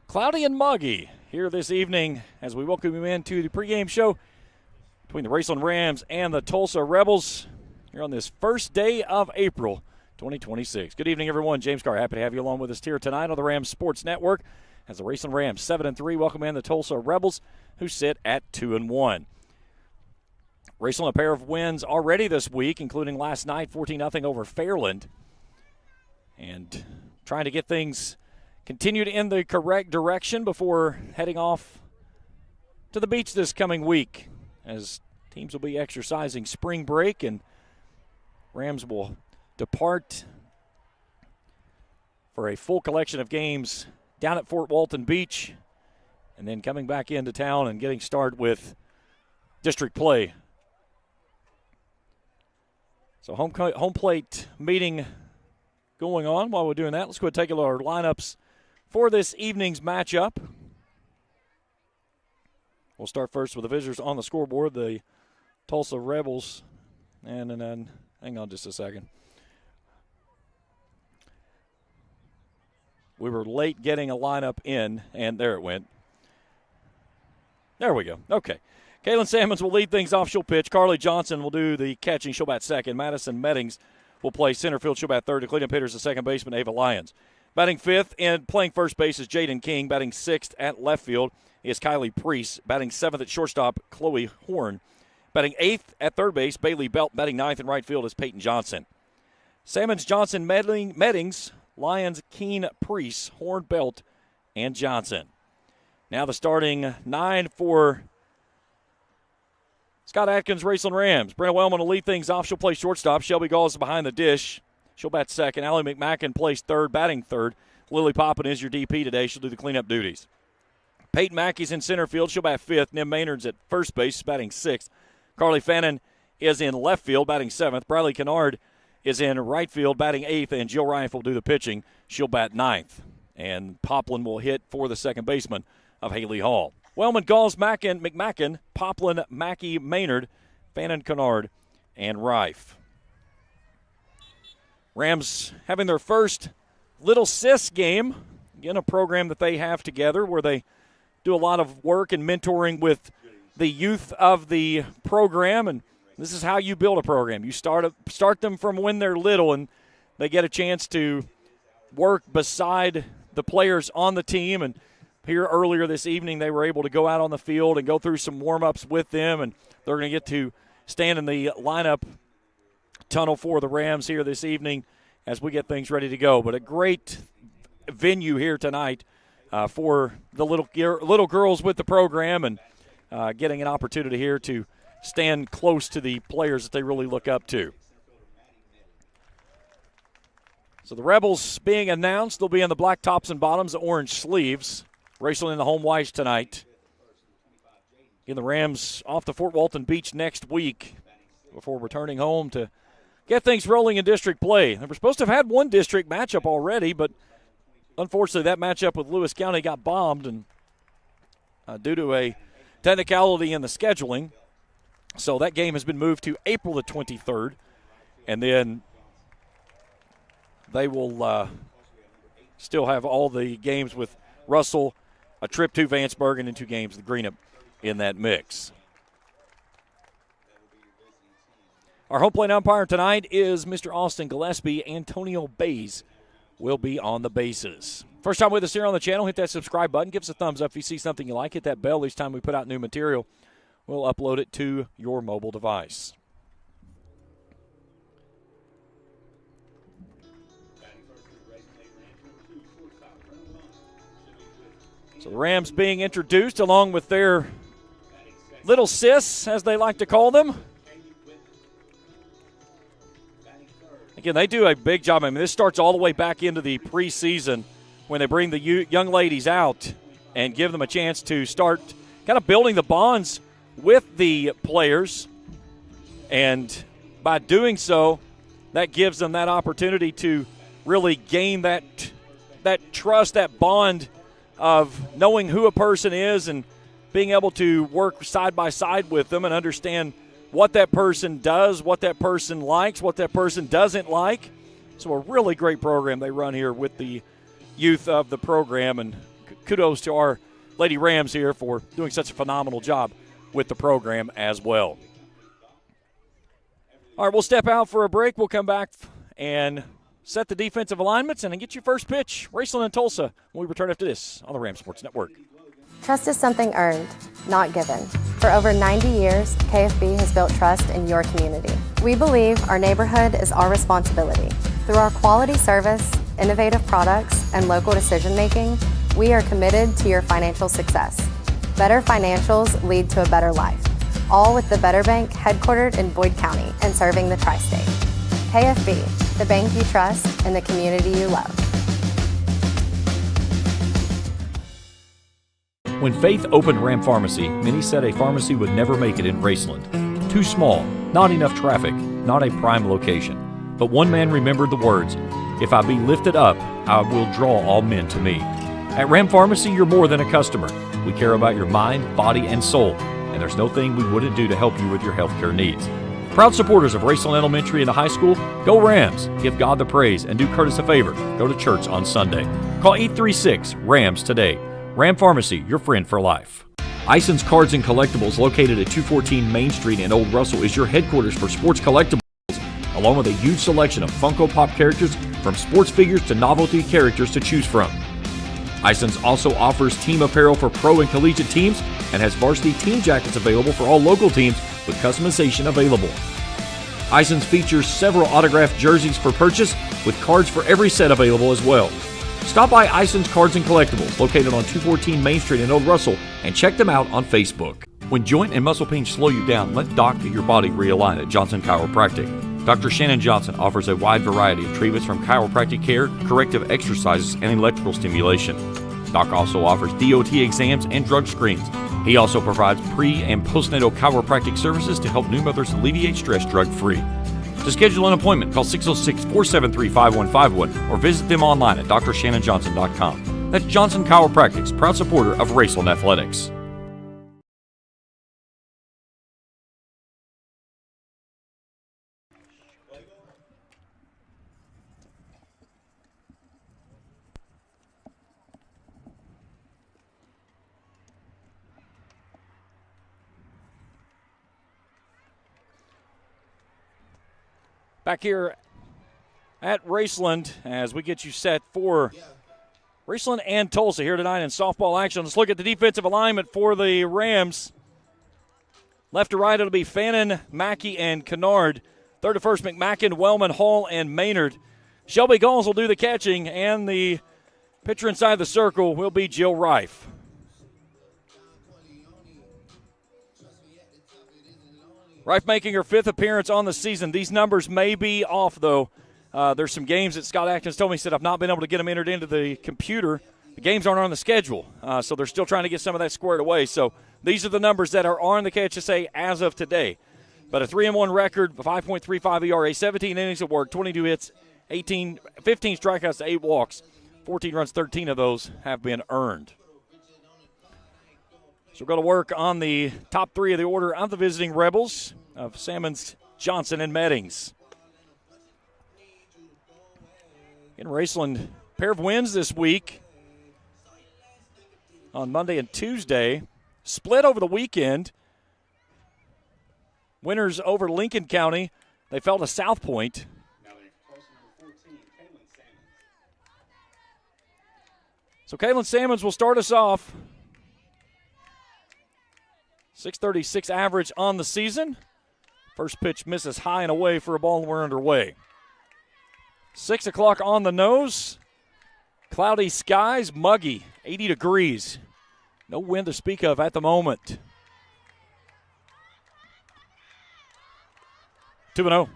Cloudy and muggy here this evening as we welcome you into the pregame show between the Raceland Rams and the Tolsia Rebels here on this first day of April 2026. Good evening, everyone. James Carr, happy to have you along with us here tonight on the Rams Sports Network as the Raceland Rams 7-3 welcome in the Tolsia Rebels, who sit at 2-1. Raceland a pair of wins already this week, including last night 14-0 over Fairland, and trying to get things continued in the correct direction before heading off to the beach this coming week, as teams will be exercising spring break and Rams will depart for a full collection of games down at Fort Walton Beach, and then coming back into town and getting started with district play. So home plate meeting going on. While we're doing that, let's go ahead and take a look at our lineups for this evening's matchup. We'll start first with the visitors on the scoreboard, the Tolsia Rebels. And then, hang on just a second. We were late getting a lineup in, and there it went. There we go. Okay. Kaylin Sammons will lead things off. She'll pitch. Carly Johnson will do the catching. She'll bat second. Madison Meddings will play center field. She'll bat third. The cleanup hitters, the second baseman, Ava Lyons. Batting fifth and playing first base is Jaden King. Batting sixth at left field is Kylie Priest. Batting seventh at shortstop, Chloe Horn. Batting eighth at third base, Bailey Belt. Batting ninth in right field is Peyton Johnson. Sammons, Johnson, Meddings, Lyons, Keen, Priest, Horn, Belt, and Johnson. Now the starting nine for Scott Atkins, Raceland Rams. Brenna Wellman will lead things off. She'll play shortstop. Shelby Gall is behind the dish. She'll bat second. Allie McMacken plays third, batting third. Lily Poppin is your DP today. She'll do the cleanup duties. Peyton Mackey's in center field. She'll bat fifth. Nim Maynard's at first base, batting sixth. Carly Fannin is in left field, batting seventh. Bradley Kennard is in right field, batting eighth. And Jill Ryan will do the pitching. She'll bat ninth. And Poplin will hit for the second baseman of Haley Hall. Wellman, Galls, McMacken, Poplin, Mackey, Maynard, Fannin, Kennard, and Rife. Rams having their first Little Sis game. Again, a program that they have together where they do a lot of work and mentoring with the youth of the program. And this is how you build a program. You start them from when they're little, and they get a chance to work beside the players on the team. And here earlier this evening, they were able to go out on the field and go through some warm-ups with them, and they're going to get to stand in the lineup tunnel for the Rams here this evening as we get things ready to go. But a great venue here tonight for the little girls with the program, and getting an opportunity here to stand close to the players that they really look up to. So the Rebels being announced, they'll be in the black tops and bottoms, the orange sleeves. Raceland in the home whites tonight. Again, the Rams off to Fort Walton Beach next week before returning home to get things rolling in district play. They were supposed to have had one district matchup already, but unfortunately that matchup with Lewis County got bombed and due to a technicality in the scheduling. So that game has been moved to April the 23rd, and then they will still have all the games with Russell, a trip to Vanceburg, and then 2 games with Greenup in that mix. Our home plate umpire tonight is Mr. Austin Gillespie. Antonio Bays will be on the bases. First time with us here on the channel, hit that subscribe button. Give us a thumbs up if you see something you like. Hit that bell each time we put out new material. We'll upload it to your mobile device. So the Rams being introduced along with their little sis, as they like to call them. Again, they do a big job. I mean, this starts all the way back into the preseason when they bring the young ladies out and give them a chance to start kind of building the bonds with the players. And by doing so, that gives them that opportunity to really gain that trust, that bond of knowing who a person is and being able to work side by side with them and understand what that person does, what that person likes, what that person doesn't like. So a really great program they run here with the youth of the program, and kudos to our Lady Rams here for doing such a phenomenal job with the program as well. All right, we'll step out for a break. We'll come back and set the defensive alignments and then get your first pitch. Raceland and Tolsia when we return after this on the Ram Sports Network. Trust is something earned, not given. For over 90 years, KFB has built trust in your community. We believe our neighborhood is our responsibility. Through our quality service, innovative products, and local decision-making, we are committed to your financial success. Better financials lead to a better life, all with the Better Bank headquartered in Boyd County and serving the tri-state. KFB, the bank you trust and the community you love. When Faith opened Ram Pharmacy, many said a pharmacy would never make it in Raceland. Too small, not enough traffic, not a prime location. But one man remembered the words, "If I be lifted up, I will draw all men to me." At Ram Pharmacy, you're more than a customer. We care about your mind, body, and soul, and there's no thing we wouldn't do to help you with your healthcare needs. Proud supporters of Raceland Elementary and the high school, go Rams, give God the praise, and do Curtis a favor, go to church on Sunday. Call 836-RAMS today. Ram Pharmacy, your friend for life. Ison's Cards and Collectibles, located at 214 Main Street in Old Russell, is your headquarters for sports collectibles, along with a huge selection of Funko Pop characters, from sports figures to novelty characters to choose from. Ison's also offers team apparel for pro and collegiate teams and has varsity team jackets available for all local teams with customization available. Ison's features several autographed jerseys for purchase with cards for every set available as well. Stop by Ison's Cards and Collectibles, located on 214 Main Street in Old Russell, and check them out on Facebook. When joint and muscle pain slow you down, let Doc get your body realigned at Johnson Chiropractic. Dr. Shannon Johnson offers a wide variety of treatments from chiropractic care, corrective exercises, and electrical stimulation. Doc also offers DOT exams and drug screens. He also provides pre- and postnatal chiropractic services to help new mothers alleviate stress drug-free. To schedule an appointment, call 606-473-5151 or visit them online at drshannonjohnson.com. That's Johnson Chiropractic's proud supporter of Raceland Athletics. Back here at Raceland as we get you set for Raceland and Tolsia here tonight in softball action. Let's look at the defensive alignment for the Rams. Left to right, it'll be Fannin, Mackey, and Kennard. Third to first, McMacken, Wellman, Hall, and Maynard. Shelby Galls will do the catching, and the pitcher inside the circle will be Jill Rife. Rife making her fifth appearance on the season. These numbers may be off, though. There's some games that Scott Atkins told me, said I've not been able to get them entered into the computer. The games aren't on the schedule, so they're still trying to get some of that squared away. So these are the numbers that are on the KHSAA as of today. But a 3-1 record, 5.35 ERA, 17 innings of work, 22 hits, 15 strikeouts to 8 walks, 14 runs, 13 of those have been earned. So we're going to work on the top three of the order of the visiting Rebels of Sammons, Johnson, and Meddings. In Raceland, pair of wins this week on Monday and Tuesday. Split over the weekend. Winners over Lincoln County. They fell to South Point. So Kaylin Sammons will start us off. 636 average on the season. First pitch misses high and away for a ball, and we're underway. 6 o'clock on the nose. Cloudy skies, muggy, 80 degrees. No wind to speak of at the moment. 2-0.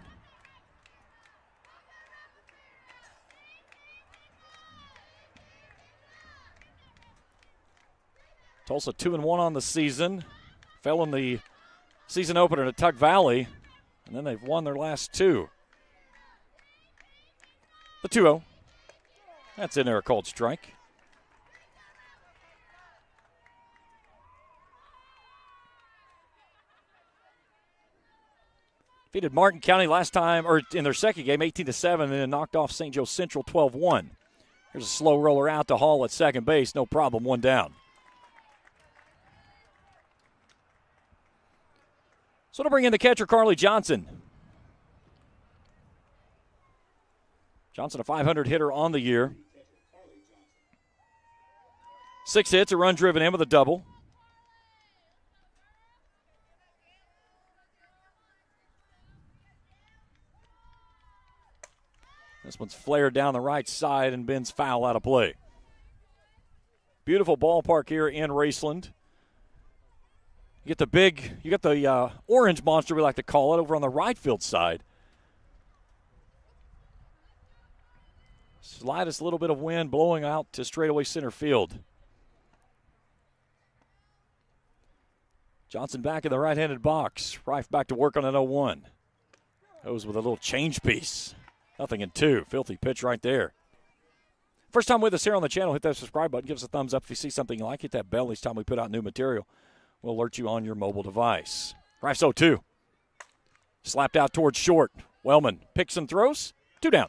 Tulsa 2-1 on the season. Fell in the season opener to Tug Valley, and then they've won their last two. The 2-0. That's in there, a cold strike. Defeated Martin County last time, or in their second game, 18-7, and then knocked off St. Joe Central 12-1. There's a slow roller out to Hall at second base. No problem, one down. So to bring in the catcher, Carly Johnson. Johnson, a .500 hitter on the year. 6 hits, a run driven in with a double. This one's flared down the right side and bends foul out of play. Beautiful ballpark here in Raceland. You get the orange monster, we like to call it, over on the right field side. Slightest little bit of wind blowing out to straightaway center field. Johnson back in the right-handed box. Reif back to work on an 0-1. Goes with a little change piece. 0-2. Filthy pitch right there. First time with us here on the channel, hit that subscribe button. Give us a thumbs up if you see something you like. Hit that bell each time we put out new material. We'll alert you on your mobile device. Reif's 0-2. Slapped out towards short. Wellman picks and throws. 2 down.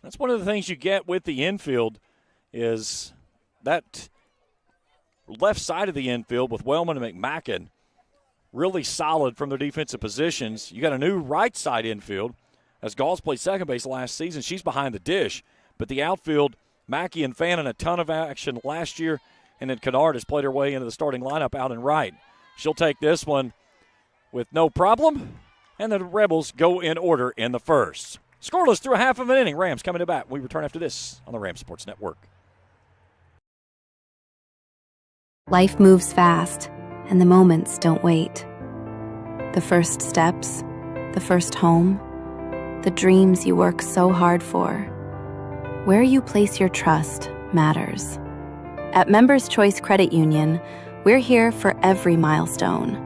That's one of the things you get with the infield is that left side of the infield with Wellman and McMacken really solid from their defensive positions. You got a new right side infield. As Galls played second base last season, she's behind the dish. But the outfield, Mackey and Fannin, a ton of action last year. And then Kennard has played her way into the starting lineup out and right. She'll take this one with no problem. And the Rebels go in order in the first. Scoreless through a half of an inning. Rams coming to bat. We return after this on the Rams Sports Network. Life moves fast, and the moments don't wait. The first steps, the first home, the dreams you work so hard for. Where you place your trust matters. At Members Choice Credit Union, we're here for every milestone.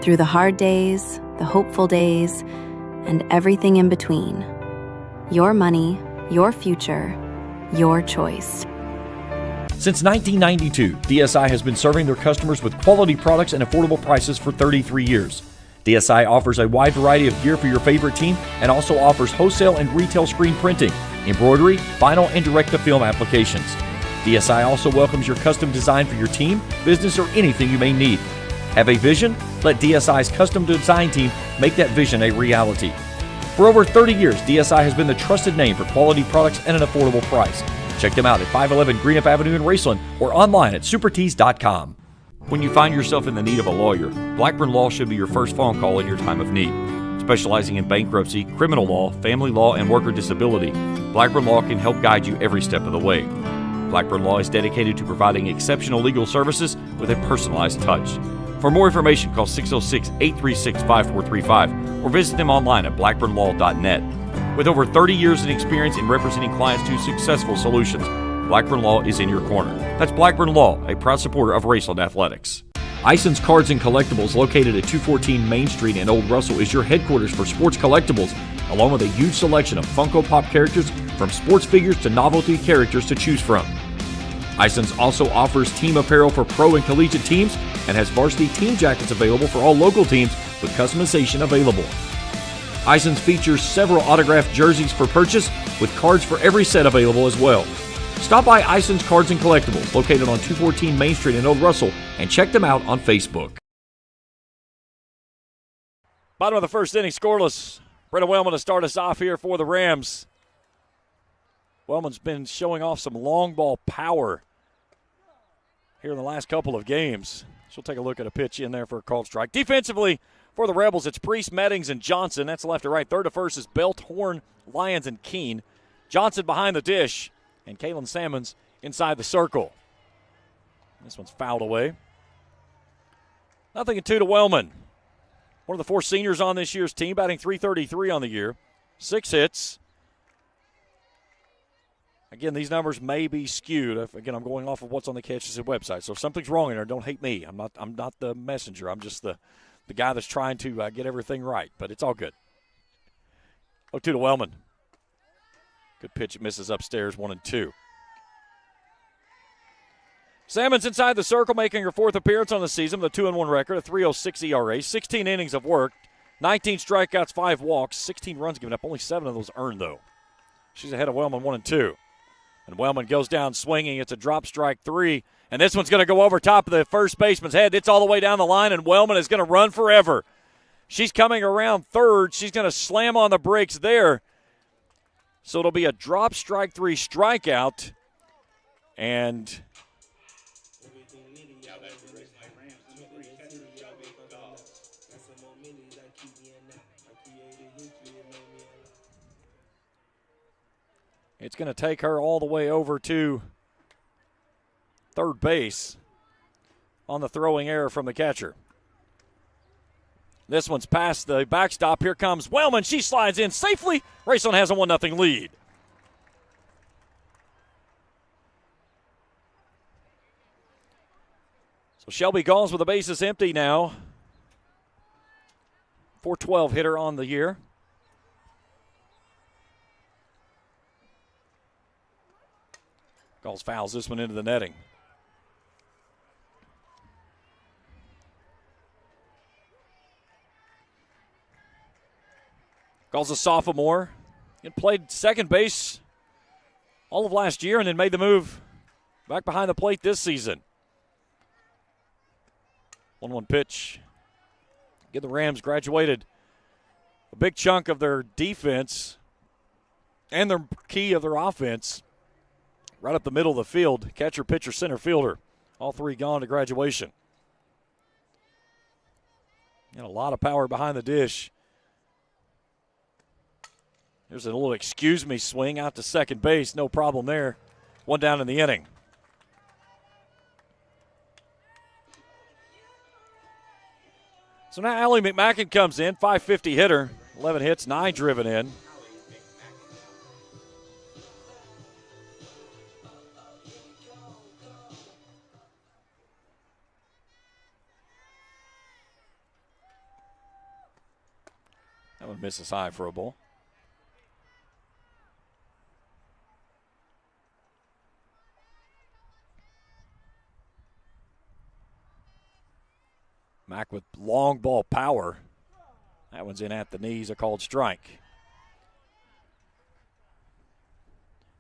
Through the hard days, the hopeful days, and everything in between. Your money, your future, your choice. Since 1992, DSI has been serving their customers with quality products and affordable prices for 33 years. DSI offers a wide variety of gear for your favorite team and also offers wholesale and retail screen printing, embroidery, vinyl, and direct-to-film applications. DSI also welcomes your custom design for your team, business, or anything you may need. Have a vision? Let DSI's custom design team make that vision a reality. For over 30 years, DSI has been the trusted name for quality products and an affordable price. Check them out at 511 Greenup Avenue in Raceland or online at supertees.com. When you find yourself in the need of a lawyer, Blackburn Law should be your first phone call in your time of need. Specializing in bankruptcy, criminal law, family law, and worker disability, Blackburn Law can help guide you every step of the way. Blackburn Law is dedicated to providing exceptional legal services with a personalized touch. For more information, call 606-836-5435 or visit them online at blackburnlaw.net. With over 30 years in experience in representing clients to successful solutions, Blackburn Law is in your corner. That's Blackburn Law, a proud supporter of Raceland Athletics. Ison's Cards and Collectibles, located at 214 Main Street in Old Russell, is your headquarters for sports collectibles, along with a huge selection of Funko Pop characters from sports figures to novelty characters to choose from. Ison's also offers team apparel for pro and collegiate teams and has varsity team jackets available for all local teams with customization available. Ison's features several autographed jerseys for purchase with cards for every set available as well. Stop by Ison's Cards and Collectibles, located on 214 Main Street in Old Russell, and check them out on Facebook. Bottom of the first inning, scoreless. Brenna Wellman to start us off here for the Rams. Wellman's been showing off some long ball power here in the last couple of games. She'll take a look at a pitch in there for a called strike. Defensively for the Rebels, it's Priest, Meddings, and Johnson. That's left to right. Third to first is Belt, Horn, Lyons, and Keene. Johnson behind the dish, and Kaylin Salmons inside the circle. This one's fouled away. 0-2 to Wellman. One of the 4 seniors on this year's team, batting .333 on the year. 6 hits. Again, these numbers may be skewed. Again, I'm going off of what's on the KHSAA website. So if something's wrong in there, don't hate me. I'm not the messenger. I'm just the guy that's trying to get everything right. But it's all good. 0-2 to Wellman. Good pitch. It misses upstairs, 1-2. Salmons inside the circle, making her 4th appearance on the season with a 2-1 record, a .306 ERA, 16 innings of work, 19 strikeouts, 5 walks, 16 runs given up, only 7 of those earned, though. She's ahead of Wellman 1-2. And Wellman goes down swinging. It's a drop strike 3. And this one's going to go over top of the first baseman's head. It's all the way down the line, and Wellman is going to run forever. She's coming around third. She's going to slam on the brakes there. So it'll be a drop strike 3 strikeout. And it's going to take her all the way over to third base on the throwing error from the catcher. This one's past the backstop. Here comes Wellman. She slides in safely. Raceland has a 1-0 lead. So Shelby Galls with the bases empty now. .412 hitter on the year. Galls fouls this one into the netting. Galls a sophomore. He played second base all of last year and then made the move back behind the plate this season. 1-1 pitch. Again, the Rams graduated a big chunk of their defense and their key of their offense right up the middle of the field. Catcher, pitcher, center fielder. All three gone to graduation. And a lot of power behind the dish. There's a little excuse me swing out to second base. No problem there. One down in the inning. So now Allie McMacken comes in, .550 hitter, 11 hits, 9 driven in. That one misses high for a ball. Mack with long ball power. That one's in at the knees, a called strike.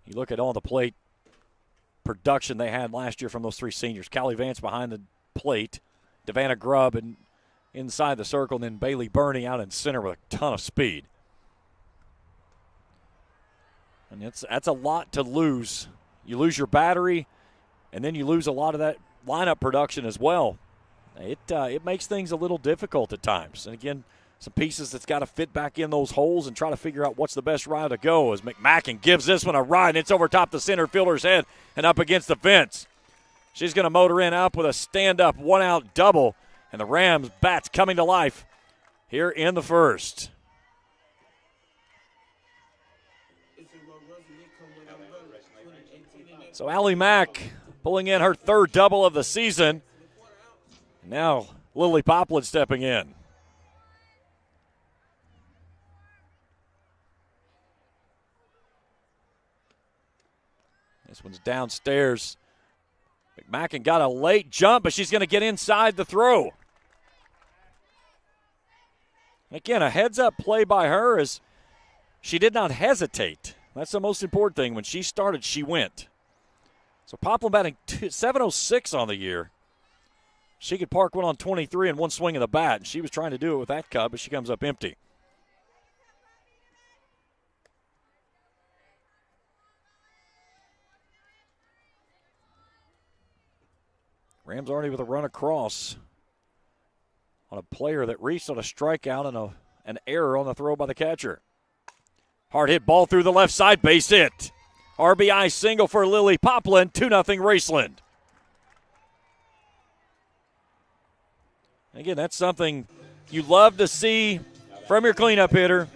You look at all the plate production they had last year from those three seniors. Callie Vance behind the plate, Devanna Grubb and inside the circle, and then Bailey Burney out in center with a ton of speed. And that's a lot to lose. You lose your battery, and then you lose a lot of that lineup production as well. It makes things a little difficult at times. And again, some pieces that's got to fit back in those holes and try to figure out what's the best route to go as McMacken gives this one a ride, and it's over top the center fielder's head and up against the fence. She's going to motor in up with a stand-up one-out double, and the Rams bats coming to life here in the first. So Allie Mack pulling in her third double of the season. Now Lily Poplin stepping in. This one's downstairs. McMacken got a late jump, but she's going to get inside the throw. Again, a heads-up play by her as she did not hesitate. That's the most important thing. When she started, she went. So Poplin batting .706 on the year. She could park one on 23 in one swing of the bat, and she was trying to do it with that Cub, but she comes up empty. Rams already with a run across on a player that reached on a strikeout and an error on the throw by the catcher. Hard hit ball through the left side, base hit. RBI single for Lily Poplin, 2-0 Raceland. Again, that's something you love to see from your cleanup hitter.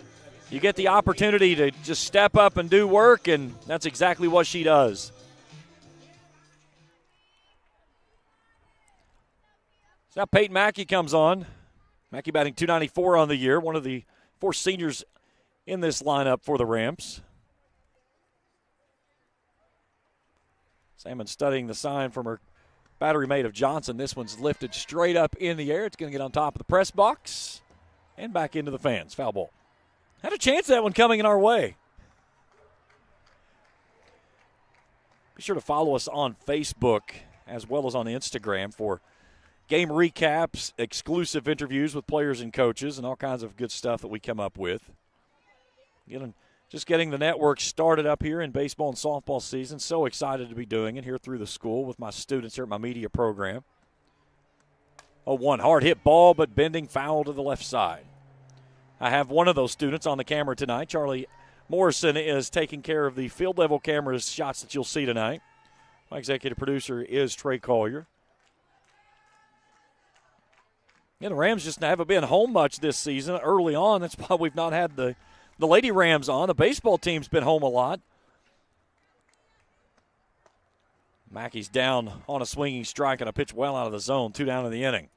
You get the opportunity to just step up and do work, and that's exactly what she does. So now Peyton Mackey comes on. Mackey batting .294 on the year, one of the 4 seniors in this lineup for the Rams. Salmon studying the sign from her battery mate of Johnson. This one's lifted straight up in the air. It's going to get on top of the press box and back into the fans. Foul ball. Had a chance of that one coming in our way. Be sure to follow us on Facebook as well as on Instagram for game recaps, exclusive interviews with players and coaches, and all kinds of good stuff that we come up with. Just getting the network started up here in baseball and softball season. So excited to be doing it here through the school with my students here at my media program. Oh, one hard hit ball, but bending foul to the left side. I have one of those students on the camera tonight. Charlie Morrison is taking care of the field level cameras shots that you'll see tonight. My executive producer is Trey Collier. The Rams just haven't been home much this season early on. That's why we've not had the Lady Rams on. The baseball team's been home a lot. Mackey's down on a swinging strike and a pitch well out of the zone. 2 down in the inning.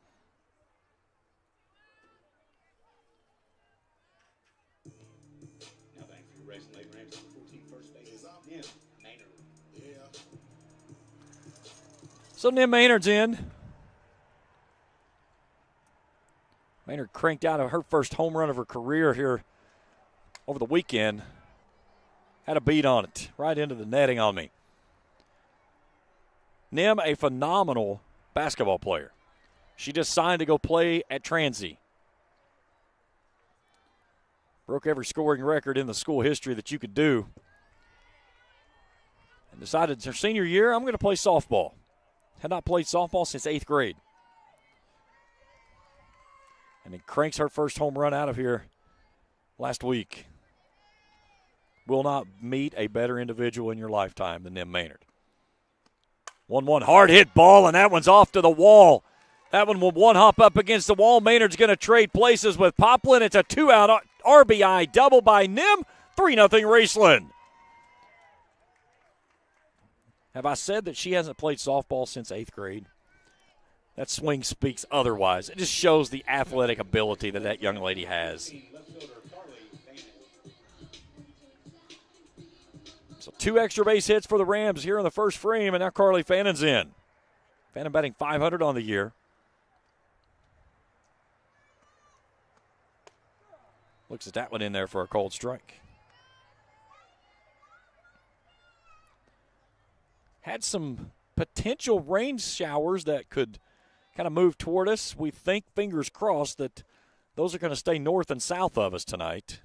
Now back for your Raceland Rams, 14 first base. Nim Maynard. So Nim Maynard's in. Maynard cranked out her first home run of her career here over the weekend. Had a beat on it, right into the netting on me. Nim, a phenomenal basketball player. She just signed to go play at Transy. Broke every scoring record in the school history that you could do. And decided it's her senior year, I'm going to play softball. Had not played softball since 8th grade. And it cranks her first home run out of here last week. Will not meet a better individual in your lifetime than Nim Maynard. 1-1 hard hit ball, and that one's off to the wall. That one will one hop up against the wall. Maynard's going to trade places with Poplin. It's a 2-out RBI double by Nim. 3-0 Raceland. Have I said that she hasn't played softball since 8th grade? That swing speaks otherwise. It just shows the athletic ability that young lady has. So 2 extra base hits for the Rams here in the first frame, and now Carly Fannon's in. Fannon batting .500 on the year. Looks at that one in there for a cold strike. Had some potential rain showers that could kind of move toward us. We think, fingers crossed, that those are going to stay north and south of us tonight.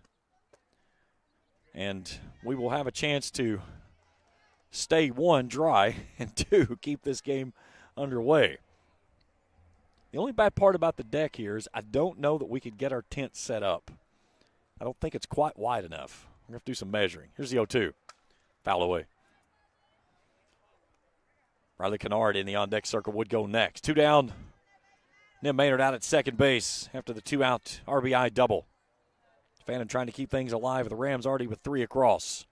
And we will have a chance to stay, 1, dry, and 2, keep this game underway. The only bad part about the deck here is I don't know that we could get our tent set up. I don't think it's quite wide enough. We're going to have to do some measuring. Here's the 0-2. Foul away. Riley Kennard in the on-deck circle would go next. 2 down. Nim Maynard out at second base after the 2-out RBI double. Fannin trying to keep things alive. The Rams already with 3 across.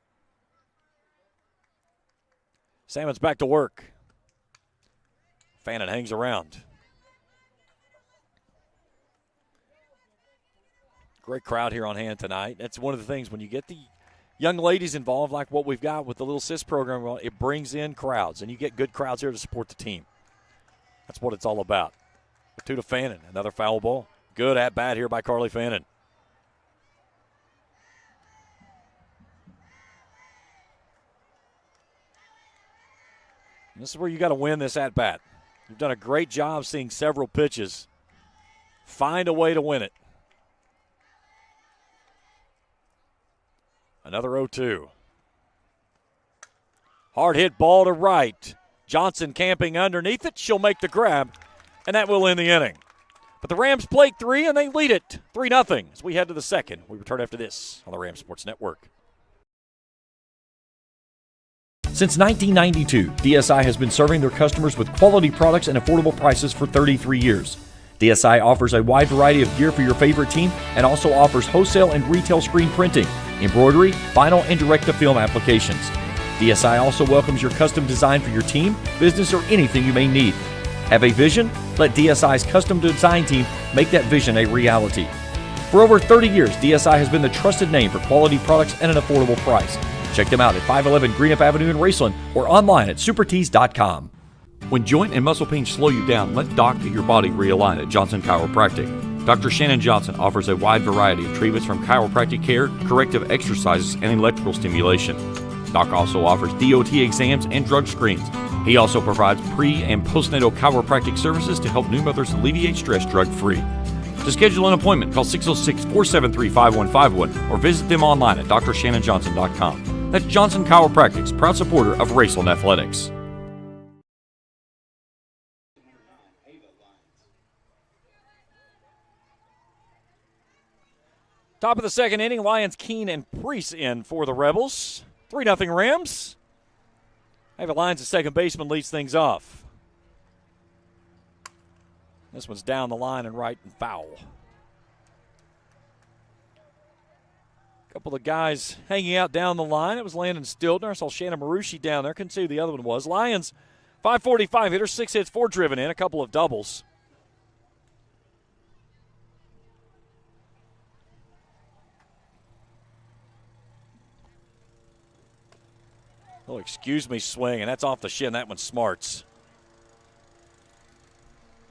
Salmon's back to work. Fannin hangs around. Great crowd here on hand tonight. That's one of the things when you get the young ladies involved like what we've got with the Little Sis program, well, it brings in crowds, and you get good crowds here to support the team. That's what it's all about. 2 to Fannin, another foul ball. Good at-bat here by Carly Fannin. And this is where you got to win this at-bat. You've done a great job seeing several pitches. Find a way to win it. Another 0-2. Hard hit ball to right. Johnson camping underneath it. She'll make the grab, and that will end the inning. But the Rams play 3, and they lead it 3-0 as we head to the second. We return after this on the Rams Sports Network. Since 1992, DSI has been serving their customers with quality products and affordable prices for 33 years. DSI offers a wide variety of gear for your favorite team and also offers wholesale and retail screen printing, embroidery, vinyl, and direct-to-film applications. DSI also welcomes your custom design for your team, business, or anything you may need. Have a vision? Let DSI's custom design team make that vision a reality. For over 30 years, DSI has been the trusted name for quality products at an affordable price. Check them out at 511 Greenup Avenue in Raceland or online at supertees.com. When joint and muscle pain slow you down, let Doc get your body realigned at Johnson Chiropractic. Dr. Shannon Johnson offers a wide variety of treatments from chiropractic care, corrective exercises, and electrical stimulation. Doc also offers DOT exams and drug screens. He also provides pre- and postnatal chiropractic services to help new mothers alleviate stress drug-free. To schedule an appointment, call 606-473-5151 or visit them online at drshannonjohnson.com. That's Johnson Chiropractics, proud supporter of Raceland Athletics. Top of the second inning, Lions, Keene, and Priest in for the Rebels. 3-0 Rams. Ava Lyons, the second baseman, leads things off. This one's down the line and right and foul. A couple of guys hanging out down the line. It was Landon Stiltner. I saw Shannon Marucci down there. Couldn't see who the other one was. Lions, 545 hitters, 6 hits, 4 driven in, a couple of doubles. Oh, excuse me, swing, and that's off the shin. That one smarts.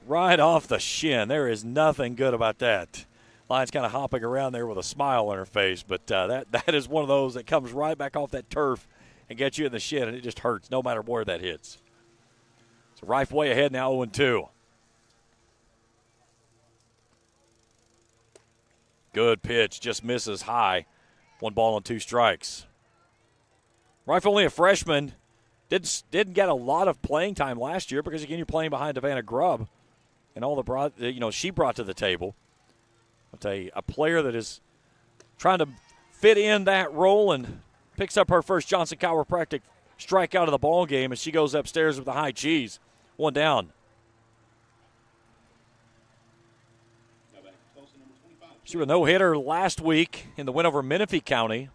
Right off the shin. There is nothing good about that. Lions kind of hopping around there with a smile on her face, but that is one of those that comes right back off that turf and gets you in the shin, and it just hurts no matter where that hits. So Rife way ahead now, 0-2. Good pitch, just misses high. 1 ball and 2 strikes. Rife, only a freshman, didn't get a lot of playing time last year because, again, you're playing behind Savannah Grubb and all the she brought to the table. But a player that is trying to fit in that role and picks up her first Johnson Chiropractic strikeout of the ball game as she goes upstairs with the high cheese. 1 down. She was a no-hitter last week in the win over Menifee County.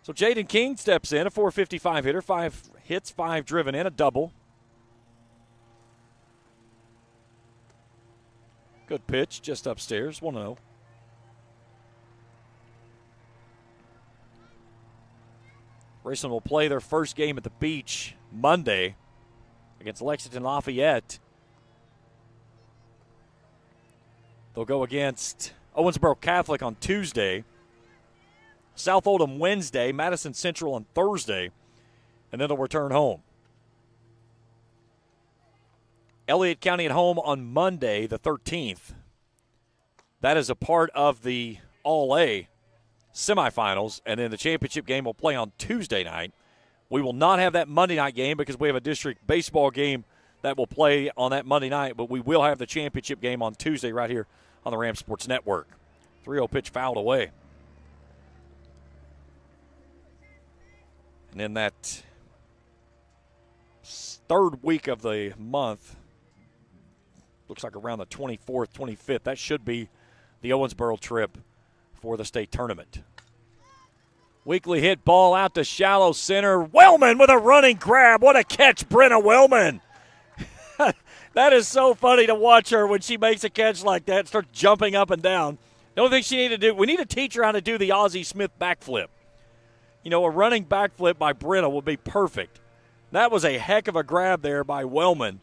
So Jaden King steps in, a 455 hitter, 5 hits, 5 driven in, a double. Good pitch, just upstairs, 1-0. Raceland will play their first game at the beach Monday against Lexington Lafayette. They'll go against Owensboro Catholic on Tuesday, South Oldham Wednesday, Madison Central on Thursday, and then they'll return home. Elliott County at home on Monday, the 13th. That is a part of the All-A semifinals, and then the championship game will play on Tuesday night. We will not have that Monday night game because we have a district baseball game that will play on that Monday night, but we will have the championship game on Tuesday right here on the Ram Sports Network. 3-0 pitch fouled away. And then that third week of the month, looks like around the 24th, 25th, that should be the Owensboro trip for the state tournament. Weekly hit ball out to shallow center. Wellman with a running grab. What a catch, Brenna Wellman. That is so funny to watch her when she makes a catch like that and starts jumping up and down. The only thing she needed to do, we need to teach her how to do the Ozzie Smith backflip. You know, a running backflip by Brenna would be perfect. That was a heck of a grab there by Wellman.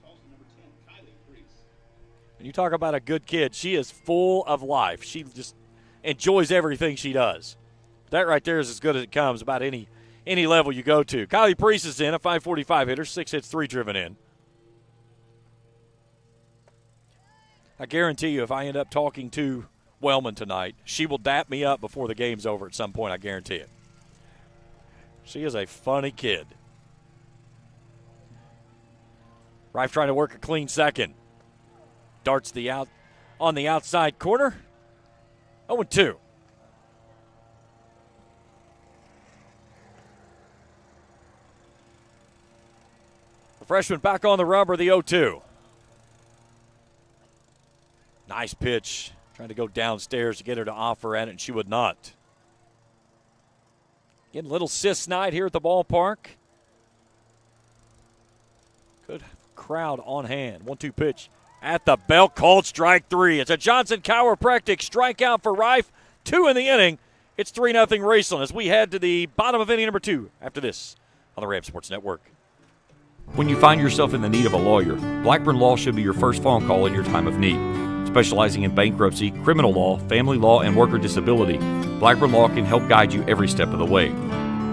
And you talk about a good kid. She is full of life. She just enjoys everything she does. That right there is as good as it comes about any level you go to. Kylie Priest is in, a 545 hitter, 6 hits, 3 driven in. I guarantee you if I end up talking to Wellman tonight, she will dap me up before the game's over at some point, I guarantee it. She is a funny kid. Rife trying to work a clean second. Darts on the outside corner. 0-2. The freshman back on the rubber, the 0-2. Nice pitch. Trying to go downstairs to get her to offer at it, and she would not. Getting a little sis night here at the ballpark. Good crowd on hand. 1-2 pitch at the belt, called strike 3. It's a Johnson Chiropractic strikeout for Rife. 2 in the inning. It's 3-0 Raceland as we head to the bottom of inning number 2 after this on the Ram Sports Network. When you find yourself in the need of a lawyer, Blackburn Law should be your first phone call in your time of need. Specializing in bankruptcy, criminal law, family law, and worker disability, Blackburn Law can help guide you every step of the way.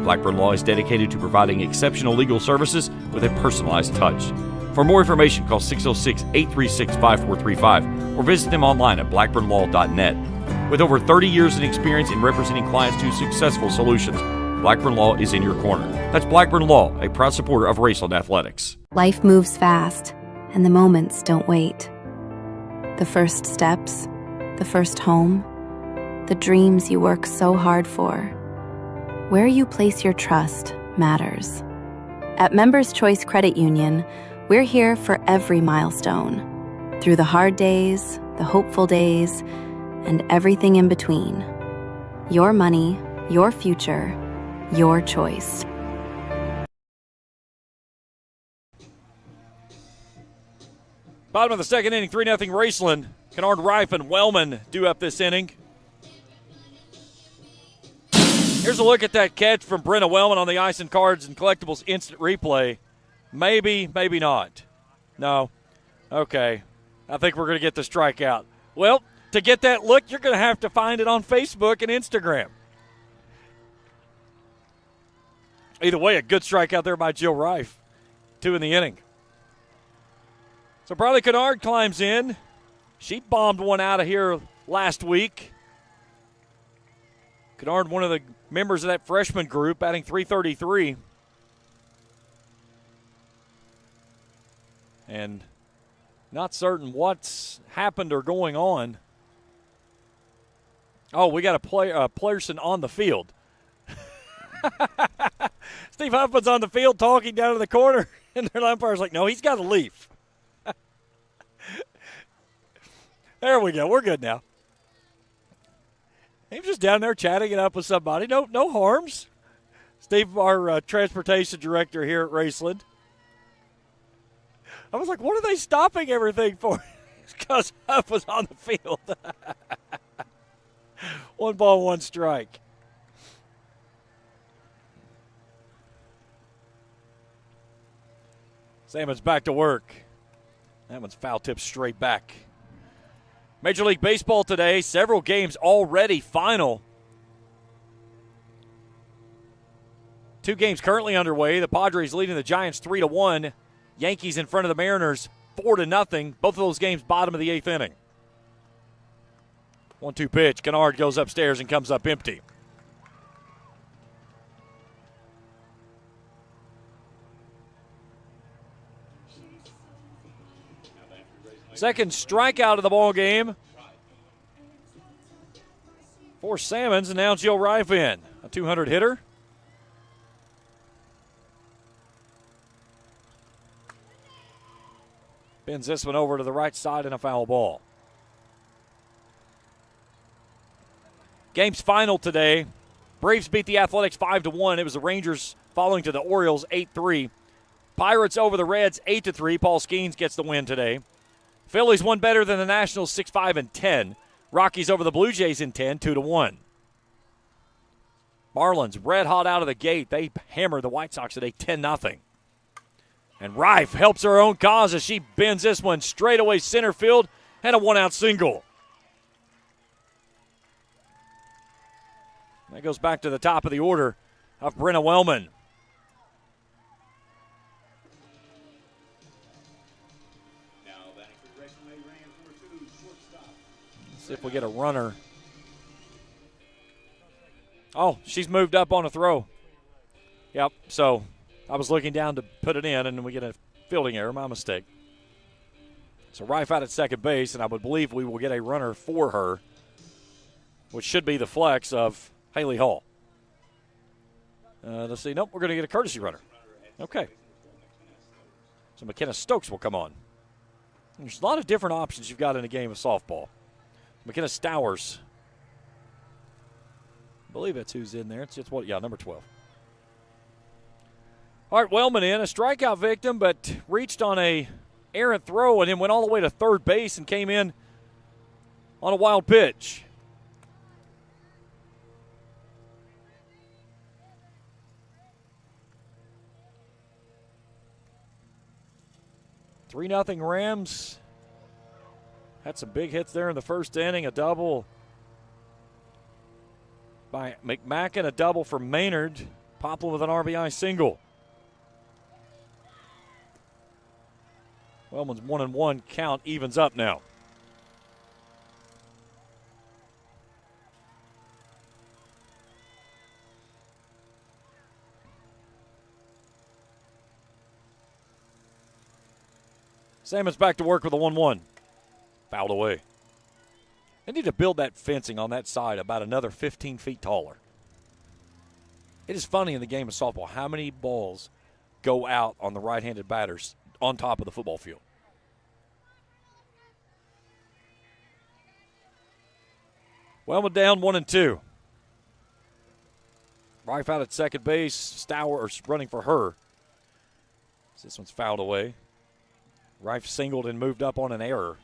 Blackburn Law is dedicated to providing exceptional legal services with a personalized touch. For more information, call 606-836-5435 or visit them online at blackburnlaw.net. With over 30 years in experience in representing clients to successful solutions, Blackburn Law is in your corner. That's Blackburn Law, a proud supporter of Raceland Athletics. Life moves fast, and the moments don't wait. The first steps, the first home, the dreams you work so hard for. Where you place your trust matters. At Members Choice Credit Union, we're here for every milestone. Through the hard days, the hopeful days, and everything in between. Your money, your future, your choice. Bottom of the second inning, 3-0 Raceland. Kennard Rife and Wellman due up this inning. Here's a look at that catch from Brenna Wellman on the Ice and Cards and Collectibles instant replay. Maybe, maybe not. No. Okay. I think we're going to get the strikeout. Well, to get that look, you're going to have to find it on Facebook and Instagram. Either way, a good strikeout there by Jill Rife. 2 in the inning. So Briley Kennard climbs in. She bombed one out of here last week. Kennard, one of the members of that freshman group, batting .333. And not certain what's happened or going on. Oh, we got a Playerson on the field. Steve Huffman's on the field talking down in the corner, and their umpire's like, no, he's got to leave. There we go. We're good now. He was just down there chatting it up with somebody. No harms. Steve, our transportation director here at Raceland. I was like, what are they stopping everything for? Because Huff was on the field. 1 ball, 1 strike. Salmon's back to work. That one's foul tip straight back. Major League Baseball today, several games already final. 2 games currently underway. The Padres leading the Giants 3-1. Yankees in front of the Mariners 4-0. Both of those games bottom of the 8th inning. 1-2 pitch. Kennard goes upstairs and comes up empty. Second strikeout of the ball game for Salmons, and now Jill Rife in. A 200 hitter. Bends this one over to the right side and a foul ball. Game's final today. Braves beat the Athletics 5-1. It was the Rangers falling to the Orioles 8-3. Pirates over the Reds 8-3. Paul Skeens gets the win today. Phillies won better than the Nationals 6-5-10. Rockies over the Blue Jays in 10, 2-1. Marlins red hot out of the gate. They hammered the White Sox today 10-0. And Rife helps her own cause as she bends this one straight away center field and a 1-out single. That goes back to the top of the order of Brenna Wellman. Let's see if we get a runner. Oh, she's moved up on a throw. Yep, so I was looking down to put it in, and we get a fielding error. My mistake. So Rife out at second base, and I would believe we will get a runner for her, which should be the flex of Haley Hall. Let's see. Nope, we're going to get a courtesy runner. Okay. So McKenna Stokes will come on. There's a lot of different options you've got in a game of softball. McKenna Stowers. I believe that's who's in there. It's just what? Yeah, number 12. All right, Wellman in, a strikeout victim, but reached on a errant throw and then went all the way to third base and came in on a wild pitch. Three-0 Rams. Had some big hits there in the first inning. A double by McMacken, a double for Maynard. Poplin with an RBI single. Wellman's 1-1 count evens up now. Salmon's back to work with a 1-1. Fouled away. They need to build that fencing on that side about another 15 feet taller. It is funny in the game of softball how many balls go out on the right-handed batters on top of the football field. Wellman down 1-2. Rife out at second base. Stowers running for her. This one's fouled away. Rife singled and moved up on an error.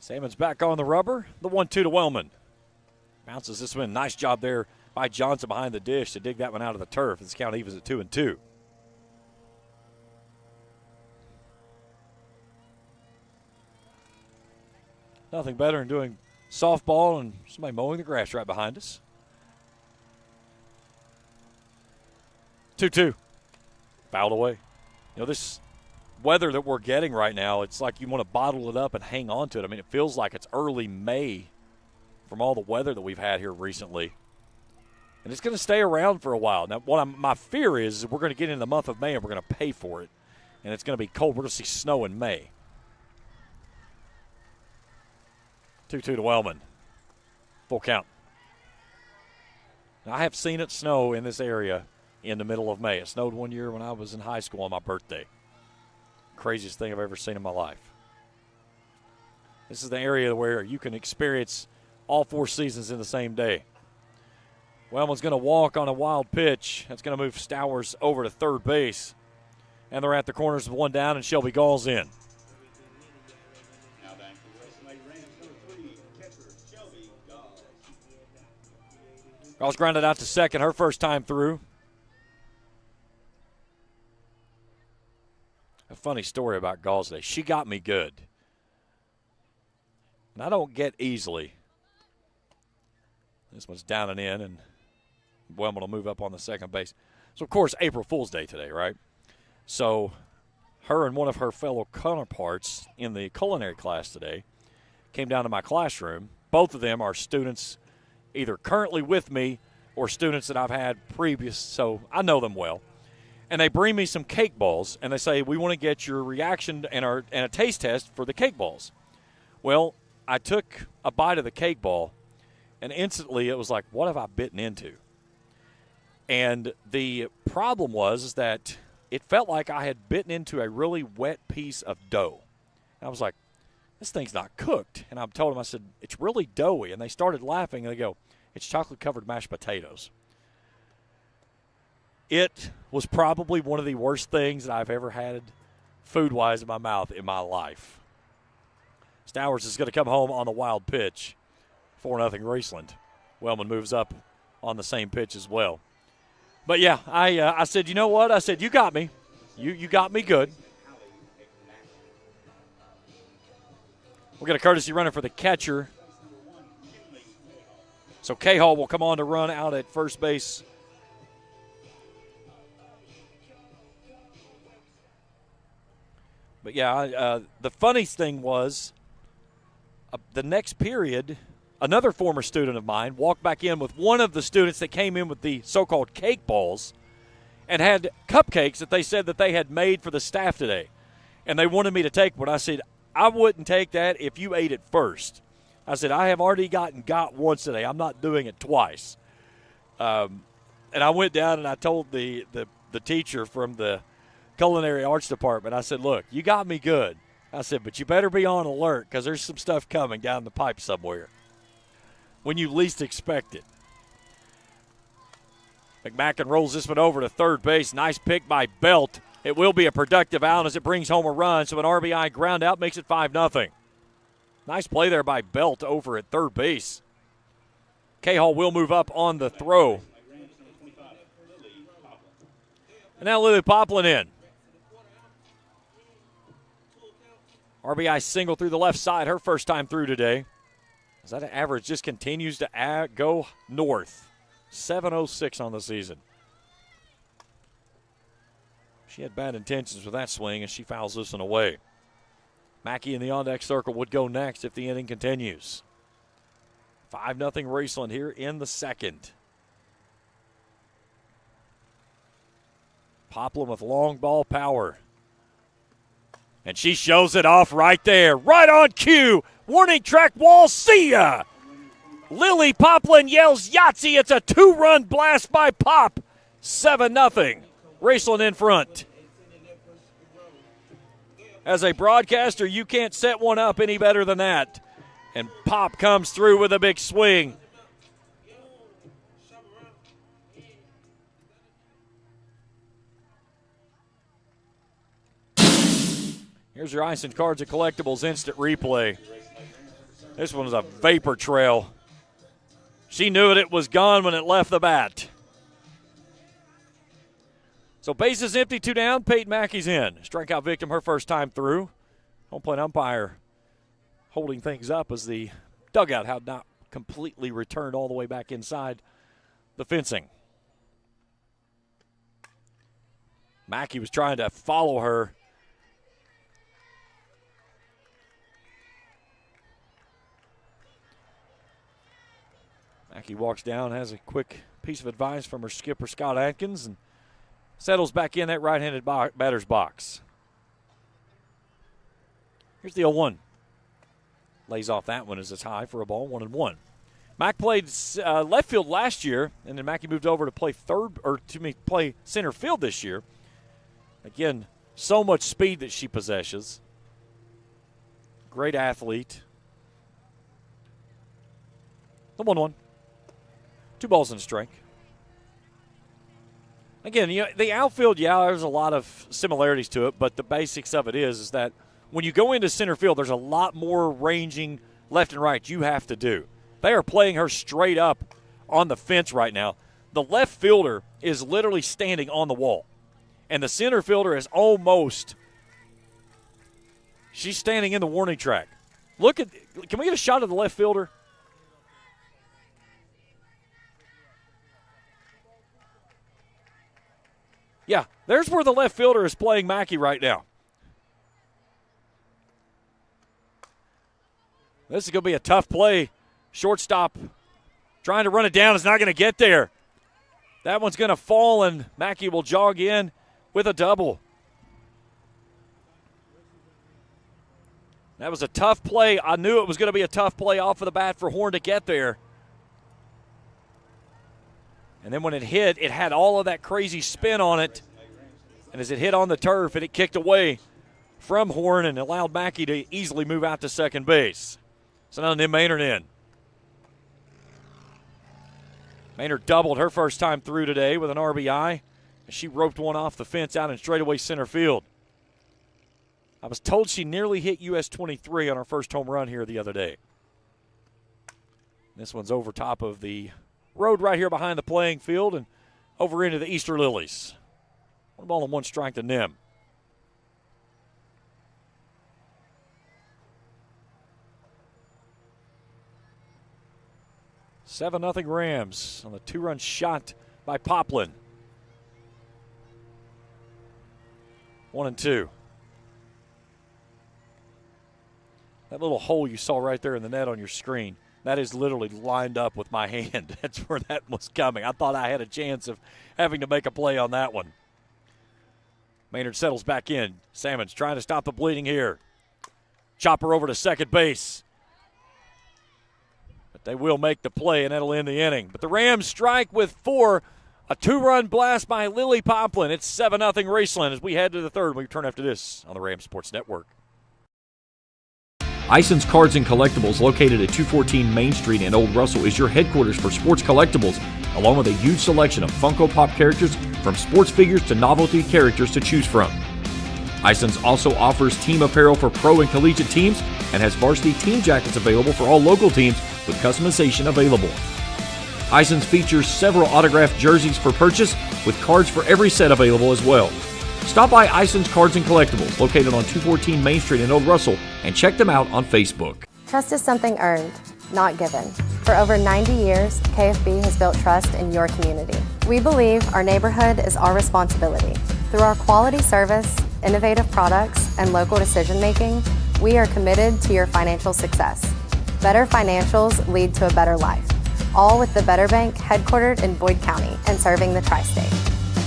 Salmon's back on the rubber. The 1-2 to Wellman. Bounces this one. Nice job there by Johnson behind the dish to dig that one out of the turf. This count evens at 2-2. Nothing better than doing softball and somebody mowing the grass right behind us. 2-2. Fouled away. You know, this weather that we're getting right now, it's like you want to bottle it up and hang on to it. I mean, it feels like it's early May from all the weather that we've had here recently. And it's going to stay around for a while. Now, my fear is we're going to get into the month of May and we're going to pay for it. And it's going to be cold. We're going to see snow in May. 2-2 to Wellman. Full count. Now, I have seen it snow in this area in the middle of May. It snowed one year when I was in high school on my birthday. Craziest thing I've ever seen in my life. This is the area where you can experience all 4 seasons in the same day. Wellman's going to walk on a wild pitch. That's going to move Stowers over to third base. And they're at the corners with one down, and Shelby Gall's in. Gall's grounded out to second, her first time through. A funny story about Gall today. She got me good. And I don't get easily. This one's down and in, and Wellman will move up on the second base. So, of course, April Fool's Day today, right? So, her and one of her fellow counterparts in the culinary class today came down to my classroom. Both of them are students either currently with me or students that I've had previous, so I know them well. And they bring me some cake balls, and they say, we want to get your reaction and a taste test for the cake balls. Well, I took a bite of the cake ball, and instantly it was like, what have I bitten into? And the problem was that it felt like I had bitten into a really wet piece of dough. And I was like, this thing's not cooked. And I told them, I said, it's really doughy. And they started laughing, and they go, it's chocolate-covered mashed potatoes. It was probably one of the worst things that I've ever had food-wise in my mouth in my life. Stowers is going to come home on the wild pitch. 4-0 Raceland. Wellman moves up on the same pitch as well. But, yeah, I said, you know what? I said, you got me. You got me good. We'll get a courtesy runner for the catcher. So Cahall will come on to run out at first base. But, yeah, the funniest thing was the next period, another former student of mine walked back in with one of the students that came in with the so-called cake balls and had cupcakes that they said that they had made for the staff today. And they wanted me to take one. I said, I wouldn't take that if you ate it first. I said, I have already got once today. I'm not doing it twice. And I went down and I told the teacher from the culinary arts department, I said, look, you got me good. I said, but you better be on alert because there's some stuff coming down the pipe somewhere when you least expect it. McMacken rolls this one over to third base. Nice pick by Belt. It will be a productive out as it brings home a run, so an RBI ground out makes it 5-0. Nice play there by Belt over at third base. Cahall will move up on the throw. And now Lily Poplin in. RBI single through the left side, her first time through today. As that average just continues to go north. 706 on the season. She had bad intentions with that swing, and she fouls this one away. Mackey in the on-deck circle would go next if the inning continues. 5-0 Raceland here in the second. Poplin with long ball power. And she shows it off right there. Right on cue. Warning track wall, see ya! Lily Poplin yells Yahtzee. It's a 2-run blast by Pop. 7-0. Raceland in front. As a broadcaster, you can't set one up any better than that. And Pop comes through with a big swing. Here's your Ice and Cards and Collectibles instant replay. This one was a vapor trail. She knew it was gone when it left the bat. So bases empty, 2 down. Peyton Mackey's in. Strikeout victim her first time through. Home plate umpire holding things up as the dugout had not completely returned all the way back inside the fencing. Mackey was trying to follow her. Mackey walks down, has a quick piece of advice from her skipper, Scott Atkins, and settles back in that right-handed batter's box. Here's the 0-1. Lays off that one as it's high for a ball, 1-1. Mack played left field last year, and then Mackey moved over to play play center field this year. Again, so much speed that she possesses. Great athlete. The 1-1. 2 balls and a strike. Again, the outfield, there's a lot of similarities to it, but the basics of it is that when you go into center field, there's a lot more ranging left and right you have to do. They are playing her straight up on the fence right now. The left fielder is literally standing on the wall, and the center fielder is she's standing in the warning track. Can we get a shot of the left fielder? Yeah, there's where the left fielder is playing Mackey right now. This is going to be a tough play. Shortstop trying to run it down is not going to get there. That one's going to fall, and Mackey will jog in with a double. That was a tough play. I knew it was going to be a tough play off of the bat for Horn to get there. And then when it hit, it had all of that crazy spin on it. And as it hit on the turf, it kicked away from Horn and allowed Mackey to easily move out to second base. So now Nim Maynard in. Maynard doubled her first time through today with an RBI. And she roped one off the fence out in straightaway center field. I was told she nearly hit US 23 on her first home run here the other day. This one's over top of the road right here behind the playing field and over into the Easter Lilies. 1 ball and 1 strike to Nim. Seven 0 Rams on the 2-run shot by Poplin. 1-2. That little hole you saw right there in the net on your screen, that is literally lined up with my hand. That's where that was coming. I thought I had a chance of having to make a play on that one. Maynard settles back in. Salmon's trying to stop the bleeding here. Chopper over to second base. But they will make the play, and that'll end the inning. But the Rams strike with 4. A 2-run blast by Lily Poplin. It's 7-0 Raceland as we head to the third. We return after this on the Rams Sports Network. Ison's Cards and Collectibles, located at 214 Main Street in Old Russell, is your headquarters for sports collectibles, along with a huge selection of Funko Pop characters from sports figures to novelty characters to choose from. Ison's also offers team apparel for pro and collegiate teams and has varsity team jackets available for all local teams with customization available. Ison's features several autographed jerseys for purchase with cards for every set available as well. Stop by Ison's Cards and Collectibles, located on 214 Main Street in Old Russell, and check them out on Facebook. Trust is something earned, not given. For over 90 years, KFB has built trust in your community. We believe our neighborhood is our responsibility. Through our quality service, innovative products, and local decision-making, we are committed to your financial success. Better financials lead to a better life, all with the Better Bank headquartered in Boyd County and serving the tri-state.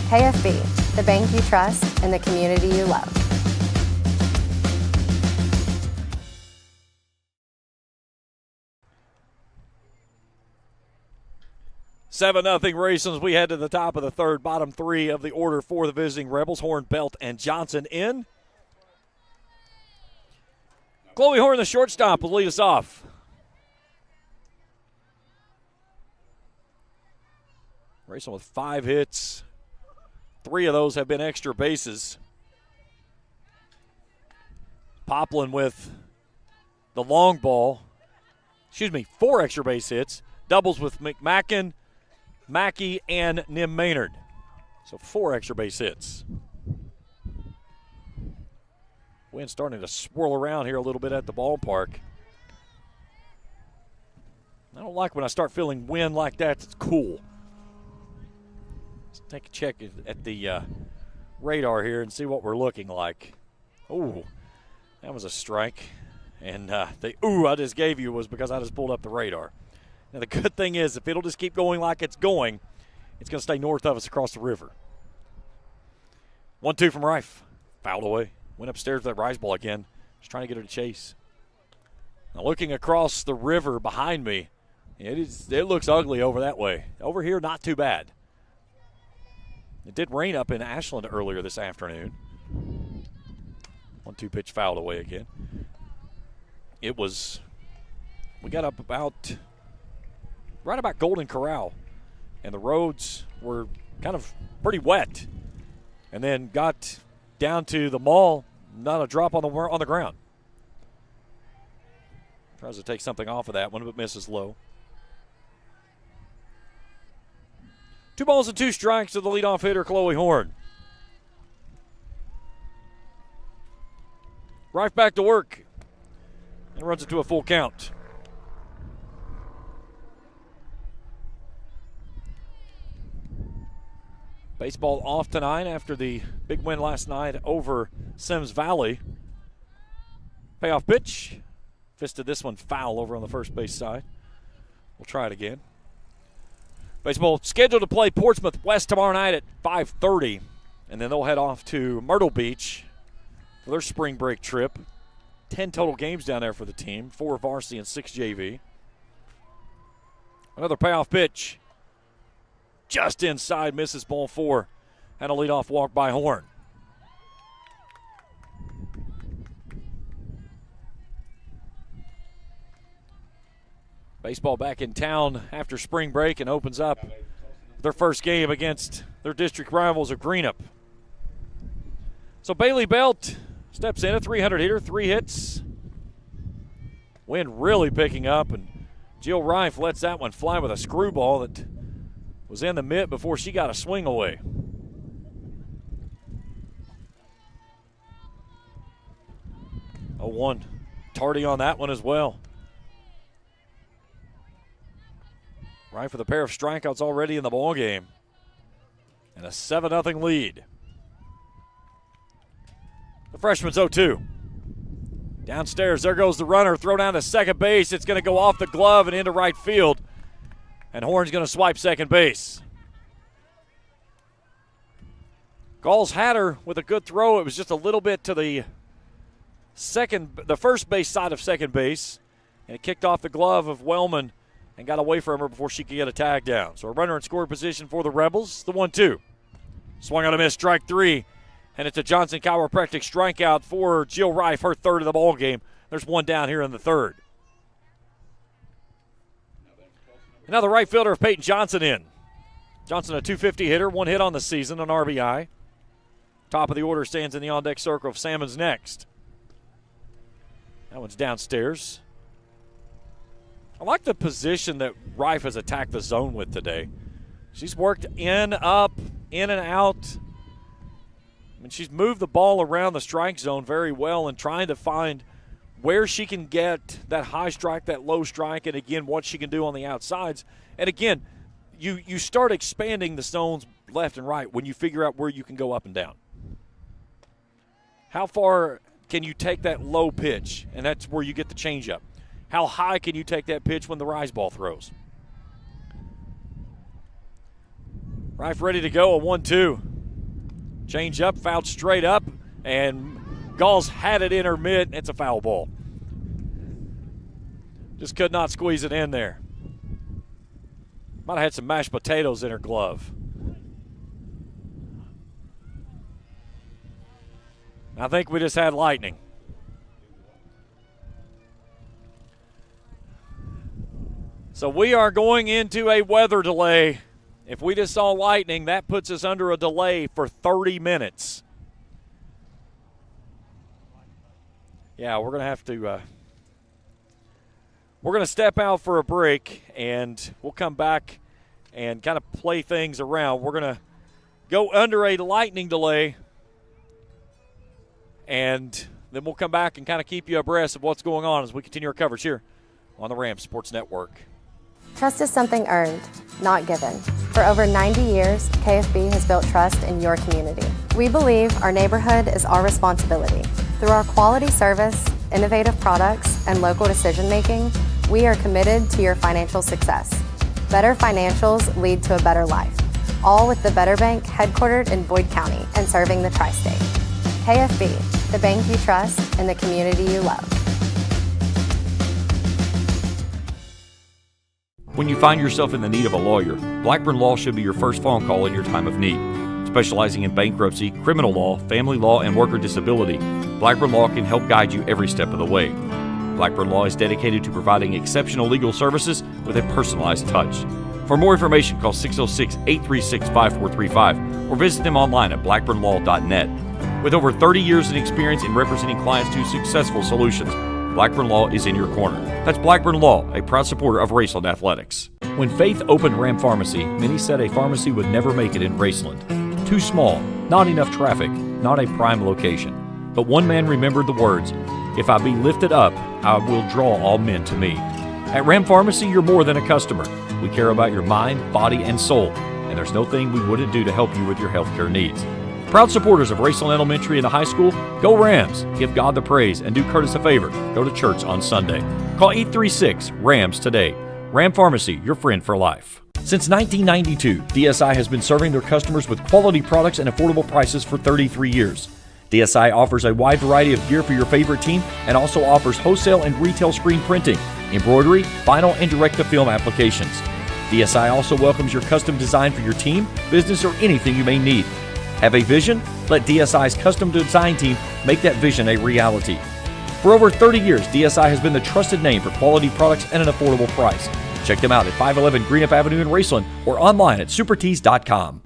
KFB, the bank you trust and the community you love. 7-0 Raceland. We head to the top of the third. Bottom three of the order for the visiting Rebels. Horn, Belt, and Johnson in. Chloe Horn, the shortstop, will lead us off. Raceland with 5 hits. 3 of those have been extra bases. Poplin with the long ball. 4 extra base hits. Doubles with McMacken, Mackey, and Nim Maynard. So 4 extra base hits. Wind starting to swirl around here a little bit at the ballpark. I don't like when I start feeling wind like that. It's cool. Let's take a check at the radar here and see what we're looking like. Oh, that was a strike. And the ooh I just gave you was because I just pulled up the radar. Now, the good thing is, if it'll just keep going like it's going, it's going to stay north of us across the river. 1-2 from Rife. Fouled away. Went upstairs with that rise ball again. Just trying to get her to chase. Now, looking across the river behind me, it looks ugly over that way. Over here, not too bad. It did rain up in Ashland earlier this afternoon. 1-2 pitch fouled away again. We got up right about Golden Corral, and the roads were kind of pretty wet, and then got down to the mall, not a drop on the ground. Tries to take something off of that one, but misses low. 2 balls and 2 strikes to the leadoff hitter, Chloe Horn. Right back to work, and runs it to a full count. Baseball off tonight after the big win last night over Sims Valley. Payoff pitch. Fisted this one foul over on the first base side. We'll try it again. Baseball scheduled to play Portsmouth West tomorrow night at 5:30. And then they'll head off to Myrtle Beach for their spring break trip. 10 total games down there for the team. 4 varsity and 6 JV. Another payoff pitch. Just inside, misses ball 4. And a leadoff walk by Horn. Baseball back in town after spring break and opens up their first game against their district rivals of Greenup. So Bailey Belt steps in, a 300 hitter, 3 hits. Wind really picking up, and Jill Rife lets that one fly with a screwball that was in the mitt before she got a swing away. Oh, 1 tardy on that one as well. Rife with a pair of strikeouts already in the ball game, and a 7-0 lead. The freshman's 0-2. Downstairs, there goes the runner. Throw down to second base. It's going to go off the glove and into right field. And Horn's going to swipe second base. Galls had her with a good throw. It was just a little bit to the first base side of second base. And it kicked off the glove of Wellman and got away from her before she could get a tag down. So a runner in scoring position for the Rebels. The 1-2. Swung on a miss, strike 3. And it's a Johnson chiropractic strikeout for Jill Rife, her third of the ball game. There's 1 down here in the third. Now the right fielder of Peyton Johnson in. Johnson, a .250 hitter, 1 hit on the season, an RBI. Top of the order stands in the on-deck circle of Salmon's next. That one's downstairs. I like the position that Rife has attacked the zone with today. She's worked in, up, in and out. I mean, she's moved the ball around the strike zone very well and trying to find where she can get that high strike, that low strike, and, again, what she can do on the outsides. And, again, you start expanding the zones left and right when you figure out where you can go up and down. How far can you take that low pitch? And that's where you get the changeup. How high can you take that pitch when the rise ball throws? Rife ready to go, a 1-2. Change up, fouled straight up, and Gall's had it in her mitt. It's a foul ball. Just could not squeeze it in there. Might have had some mashed potatoes in her glove. I think we just had lightning. So we are going into a weather delay. If we just saw lightning, that puts us under a delay for 30 minutes. Yeah, we're going to have to we're going to step out for a break, and we'll come back and kind of play things around. We're going to go under a lightning delay, and then we'll come back and kind of keep you abreast of what's going on as we continue our coverage here on the Rams Sports Network. Trust is something earned, not given. For over 90 years, KFB has built trust in your community. We believe our neighborhood is our responsibility. Through our quality service, innovative products, and local decision-making, we are committed to your financial success. Better financials lead to a better life, all with the Better Bank headquartered in Boyd County and serving the tri-state. KFB, the bank you trust and the community you love. When you find yourself in the need of a lawyer, Blackburn Law should be your first phone call in your time of need. Specializing in bankruptcy, criminal law, family law, and worker disability, Blackburn Law can help guide you every step of the way. Blackburn Law is dedicated to providing exceptional legal services with a personalized touch. For more information, call 606-836-5435 or visit them online at blackburnlaw.net. With over 30 years in experience in representing clients to successful solutions, Blackburn Law is in your corner. That's Blackburn Law, a proud supporter of Raceland Athletics. When Faith opened Ram Pharmacy, many said a pharmacy would never make it in Raceland. Too small, not enough traffic, not a prime location. But one man remembered the words, "If I be lifted up, I will draw all men to me." At Ram Pharmacy, you're more than a customer. We care about your mind, body, and soul, and there's no thing we wouldn't do to help you with your healthcare needs. Proud supporters of Raceland Elementary and the high school, go Rams! Give God the praise and do Curtis a favor. Go to church on Sunday. Call 836-RAMS today. Ram Pharmacy, your friend for life. Since 1992, DSI has been serving their customers with quality products and affordable prices for 33 years. DSI offers a wide variety of gear for your favorite team and also offers wholesale and retail screen printing, embroidery, vinyl, and direct-to-film applications. DSI also welcomes your custom design for your team, business, or anything you may need. Have a vision? Let DSI's custom design team make that vision a reality. For over 30 years, DSI has been the trusted name for quality products and an affordable price. Check them out at 511 Greenup Avenue in Raceland or online at supertees.com.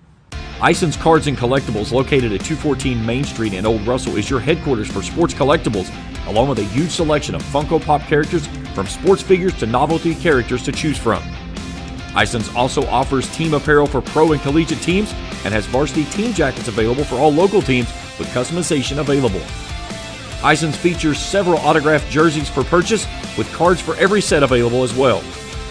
Ison's Cards and Collectibles, located at 214 Main Street in Old Russell, is your headquarters for sports collectibles, along with a huge selection of Funko Pop characters from sports figures to novelty characters to choose from. Ison's also offers team apparel for pro and collegiate teams and has varsity team jackets available for all local teams with customization available. Ison's features several autographed jerseys for purchase with cards for every set available as well.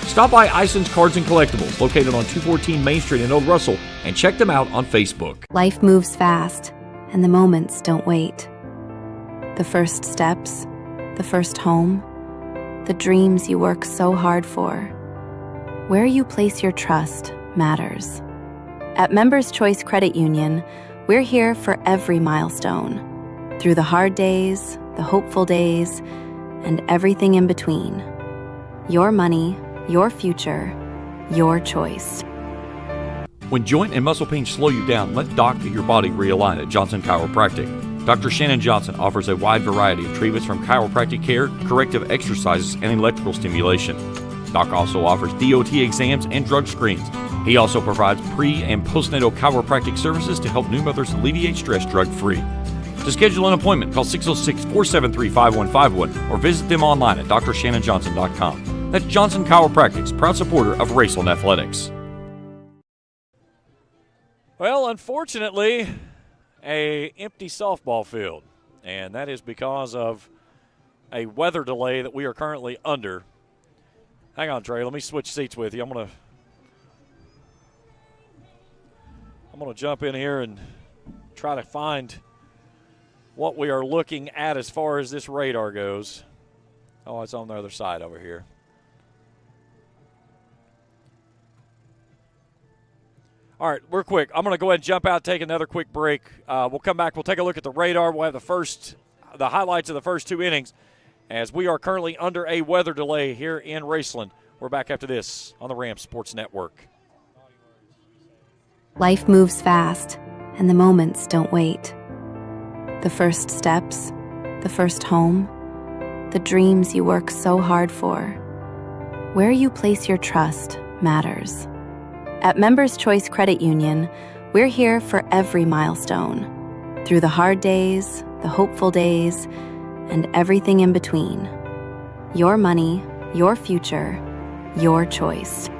Stop by Ison's Cards and Collectibles, located on 214 Main Street in Old Russell, and check them out on Facebook. Life moves fast, and the moments don't wait. The first steps, the first home, the dreams you work so hard for. Where you place your trust matters. At Members Choice Credit Union, we're here for every milestone. Through the hard days, the hopeful days, and everything in between. Your money, your future, your choice. When joint and muscle pain slow you down, let Doc get your body realigned at Johnson Chiropractic. Dr. Shannon Johnson offers a wide variety of treatments from chiropractic care, corrective exercises, and electrical stimulation. Doc also offers DOT exams and drug screens. He also provides pre- and postnatal chiropractic services to help new mothers alleviate stress drug-free. To schedule an appointment, call 606-473-5151 or visit them online at drshannonjohnson.com. That's Johnson Chiropractic's proud supporter of Raceland Athletics. Well, unfortunately, a empty softball field, and that is because of a weather delay that we are currently under. Hang on, Trey. Let me switch seats with you. I'm gonna jump in here and try to find what we are looking at as far as this radar goes. Oh, it's on the other side over here. All right, we're quick. I'm going to go ahead and jump out, take another quick break. We'll come back. We'll take a look at the radar. We'll have the highlights of the first two innings as we are currently under a weather delay here in Raceland. We're back after this on the Rams Sports Network. Life moves fast, and the moments don't wait. The first steps, the first home, the dreams you work so hard for. Where you place your trust matters. At Members Choice Credit Union, we're here for every milestone. Through the hard days, the hopeful days, and everything in between. Your money, your future, your choice.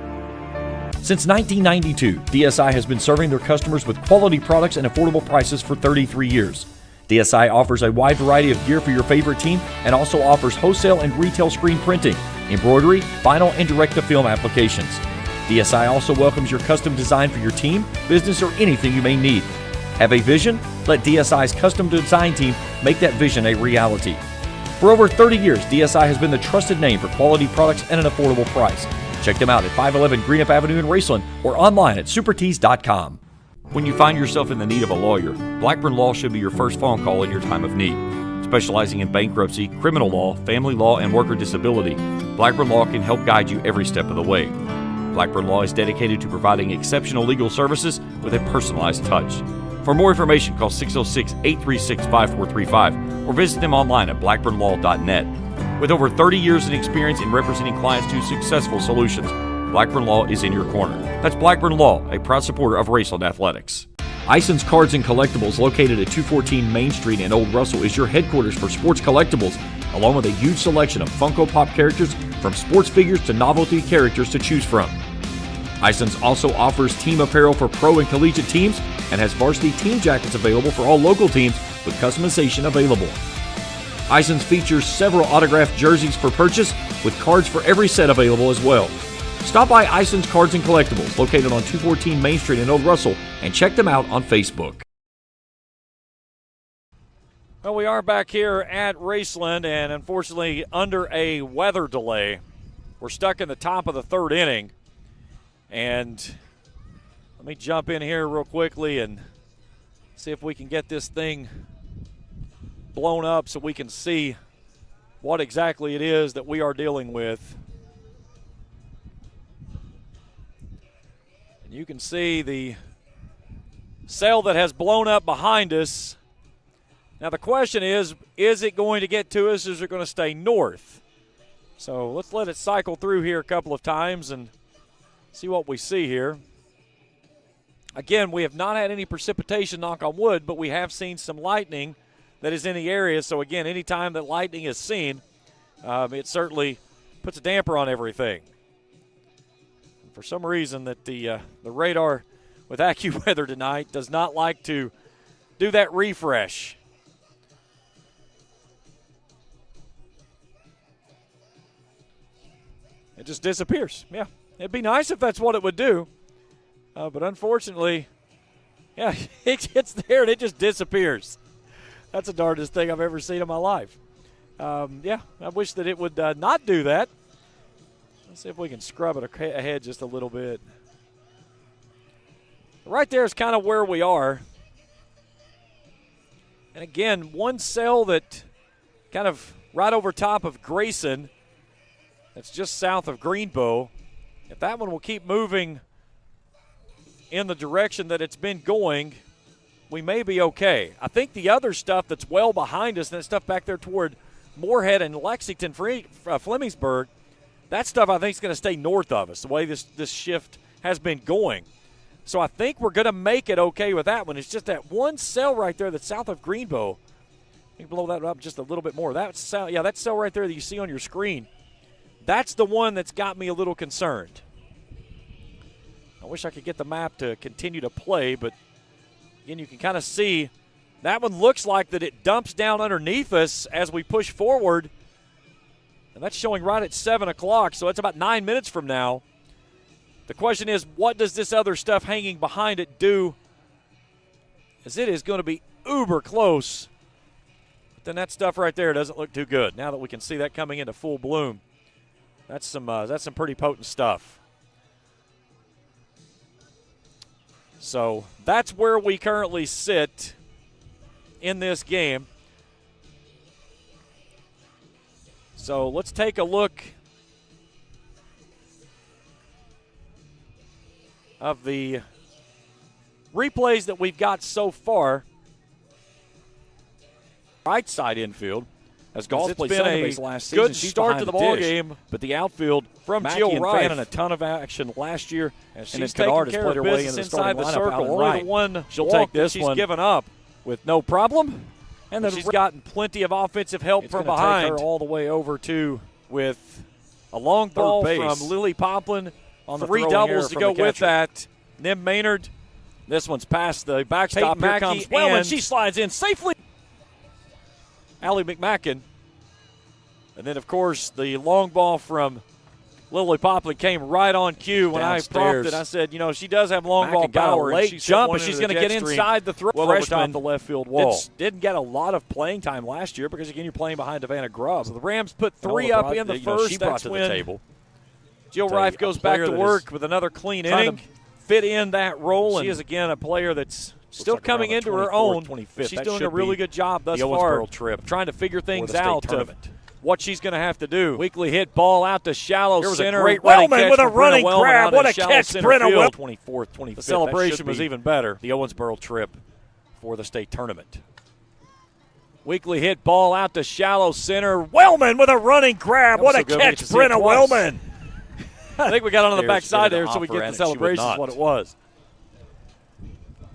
Since 1992, DSI has been serving their customers with quality products and affordable prices for 33 years. DSI offers a wide variety of gear for your favorite team and also offers wholesale and retail screen printing, embroidery, vinyl, and direct-to-film applications. DSI also welcomes your custom design for your team, business, or anything you may need. Have a vision? Let DSI's custom design team make that vision a reality. For over 30 years, DSI has been the trusted name for quality products and an affordable price. Check them out at 511 Greenup Avenue in Raceland or online at supertees.com. When you find yourself in the need of a lawyer, Blackburn Law should be your first phone call in your time of need. Specializing in bankruptcy, criminal law, family law, and worker disability, Blackburn Law can help guide you every step of the way. Blackburn Law is dedicated to providing exceptional legal services with a personalized touch. For more information, call 606-836-5435 or visit them online at blackburnlaw.net. With over 30 years of experience in representing clients to successful solutions, Blackburn Law is in your corner. That's Blackburn Law, a proud supporter of Raceland Athletics. Ison's Cards and Collectibles, located at 214 Main Street in Old Russell, is your headquarters for sports collectibles, along with a huge selection of Funko Pop characters, from sports figures to novelty characters to choose from. Ison's also offers team apparel for pro and collegiate teams and has varsity team jackets available for all local teams with customization available. Ison's features several autographed jerseys for purchase with cards for every set available as well. Stop by Ison's Cards and Collectibles, located on 214 Main Street in Old Russell, and check them out on Facebook. Well, we are back here at Raceland, and unfortunately under a weather delay. We're stuck in the top of the third inning. And let me jump in here real quickly and see if we can get this thing blown up so we can see what exactly it is that we are dealing with. And you can see the sail that has blown up behind us. Now the question is it going to get to us, or is it going to stay north? So let's let it cycle through here a couple of times and see what we see here. Again, we have not had any precipitation, knock on wood, but we have seen some lightning that is in the area. So again, anytime that lightning is seen, it certainly puts a damper on everything. And for some reason that the radar with AccuWeather tonight does not like to do that refresh. It just disappears. Yeah. It'd be nice if that's what it would do, but unfortunately, yeah, it gets there and it just disappears. That's the darndest thing I've ever seen in my life. Yeah, I wish that it would not do that. Let's see if we can scrub it ahead just a little bit. Right there is kind of where we are. And again, one cell that kind of right over top of Grayson, that's just south of Greenbow. If that one will keep moving in the direction that it's been going, we may be okay. I think the other stuff that's well behind us, and that stuff back there toward Moorhead and Lexington, Flemingsburg, that stuff I think is going to stay north of us, the way this shift has been going. So I think we're going to make it okay with that one. It's just that one cell right there that's south of Greenbow. Let me blow that up just a little bit more. That cell right there that you see on your screen, That's the one that's got me a little concerned. I wish I could get the map to continue to play, but again, you can kind of see that one looks like that it dumps down underneath us as we push forward. And that's showing right at 7 o'clock, so it's about 9 minutes from now. The question is, what does this other stuff hanging behind it do? As it is going to be uber close. But then that stuff right there doesn't look too good. Now that we can see that coming into full bloom, that's some pretty potent stuff. So that's where we currently sit in this game. So let's take a look of the replays that we've got so far. Right side infield, as Gall's played second base last season. Good start to the ball game, but the outfield from Jill Rife and a ton of action last year. And she's taking care of business inside the circle. Only the one she'll take this she's given up with no problem. And then she's gotten plenty of offensive help from behind. Take her all the way over to with a long ball from Lily Poplin on the 3 doubles to go with that. Nim Maynard. This one's past the backstop. Here comes Wellman. She slides in safely. Allie McMacken. And then, of course, the long ball from Lily Poplin came right on cue when I prompted. I said, you know, she does have long ball power. Late jump, and she's going to get inside the throw. Well, freshman, the left field wall. Didn't get a lot of playing time last year because, again, you're playing behind Savannah Grubb. So the Rams put 3 up in the first. She brought to the table. Jill Rife goes back to work with another clean inning. Fit in that role. She is, again, a player that's still coming into her own. 25th. She's doing a really good job thus far trying to figure things out of what she's going to have to do. Weekly hit ball out to shallow center. Great Wellman with a running grab. What a catch, Brenna Wellman. 24th, 25th. The celebration was even better. The Owensboro trip for the state tournament. Weekly hit ball out to shallow center. Wellman with a running grab. What a catch, Brenna Wellman. I think we got on the backside there so we get the celebration is what it was.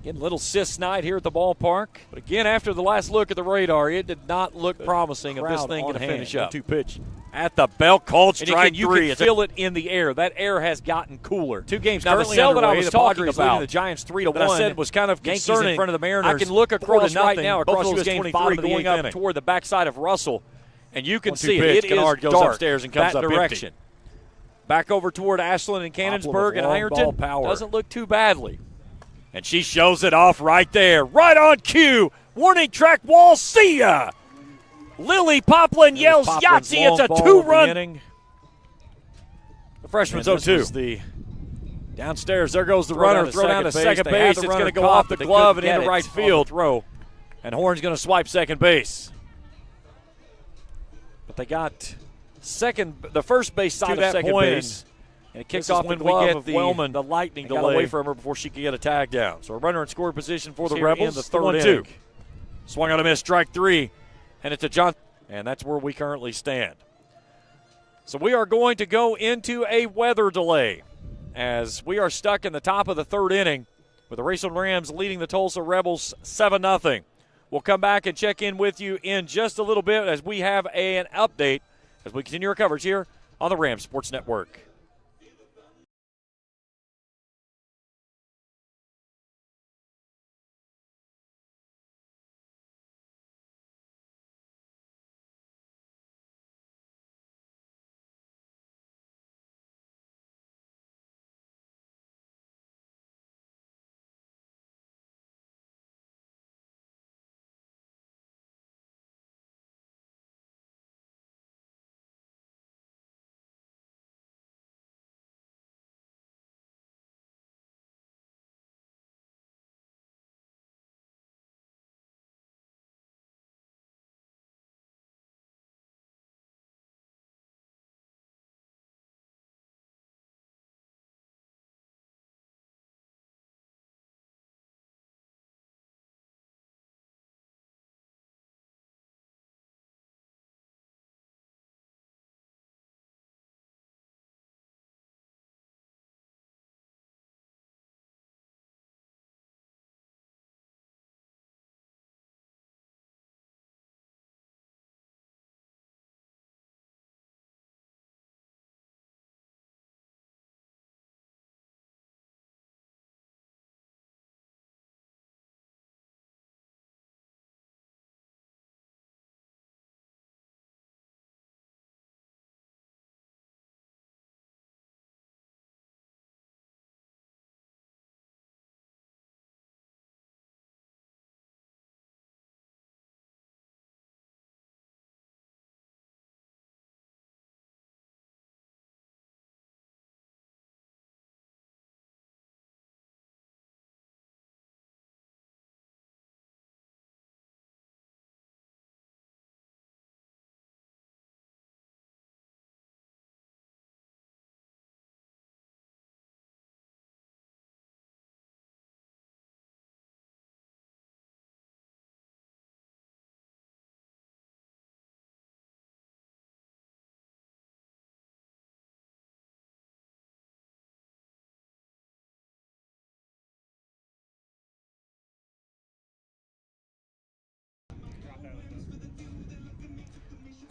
Again, little sis night here at the ballpark. But again, after the last look at the radar, it did not look promising of this thing going to finish up. 2 pitch at the belt, called strike 3. You can feel it in the air. That air has gotten cooler. 2 games now, currently underway. That I was talking about, the Giants 3-1. I said was kind of concerning in front of the Mariners. I can look across right now across those game 3 going up toward the backside of Russell, and you can see it. It is goes dark upstairs and comes that up direction. Empty. Back over toward Ashland and Cannonsburg and Ironton. Doesn't look too badly. And she shows it off right there. Right on cue. Warning track wall. See ya. Lily Poplin yells Yahtzee. It's a 2-run. The freshman's 0-2. The downstairs. There goes the runner. Throw down to second base. It's going to go off the glove and into right field. Throw. And Horn's going to swipe second base. But they got the first base side of second base. And it kicks off the glove of Wellman. The lightning delay. Got away from her before she could get a tag down. So a runner in scoring position for the Rebels in the third inning. Swung on a miss, strike 3. And it's a John. And that's where we currently stand. So we are going to go into a weather delay as we are stuck in the top of the third inning with the Raceland Rams leading the Tulsa Rebels 7-0. We'll come back and check in with you in just a little bit as we have an update as we continue our coverage here on the Rams Sports Network.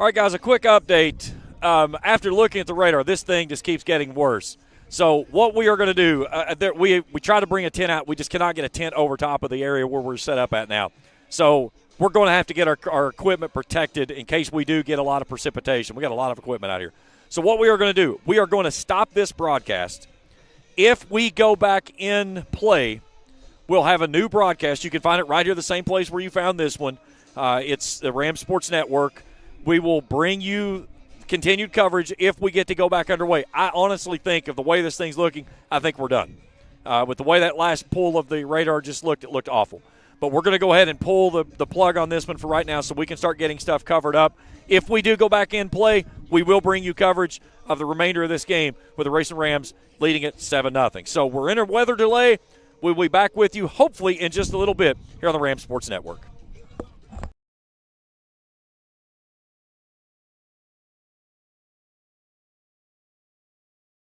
All right, guys, a quick update. After looking at the radar, this thing just keeps getting worse. So what we are going to do, we try to bring a tent out. We just cannot get a tent over top of the area where we're set up at now. So we're going to have to get our equipment protected in case we do get a lot of precipitation. We got a lot of equipment out here. So what we are going to do, we are going to stop this broadcast. If we go back in play, we'll have a new broadcast. You can find it right here, the same place where you found this one. It's the Ram Sports Network. We will bring you continued coverage if we get to go back underway. I honestly think of the way this thing's looking, I think we're done. With the way that last pull of the radar just looked, it looked awful. But we're going to go ahead and pull the plug on this one for right now so we can start getting stuff covered up. If we do go back in play, we will bring you coverage of the remainder of this game with the Raceland Rams leading it 7-0. So we're in a weather delay. We'll be back with you hopefully in just a little bit here on the Ram Sports Network.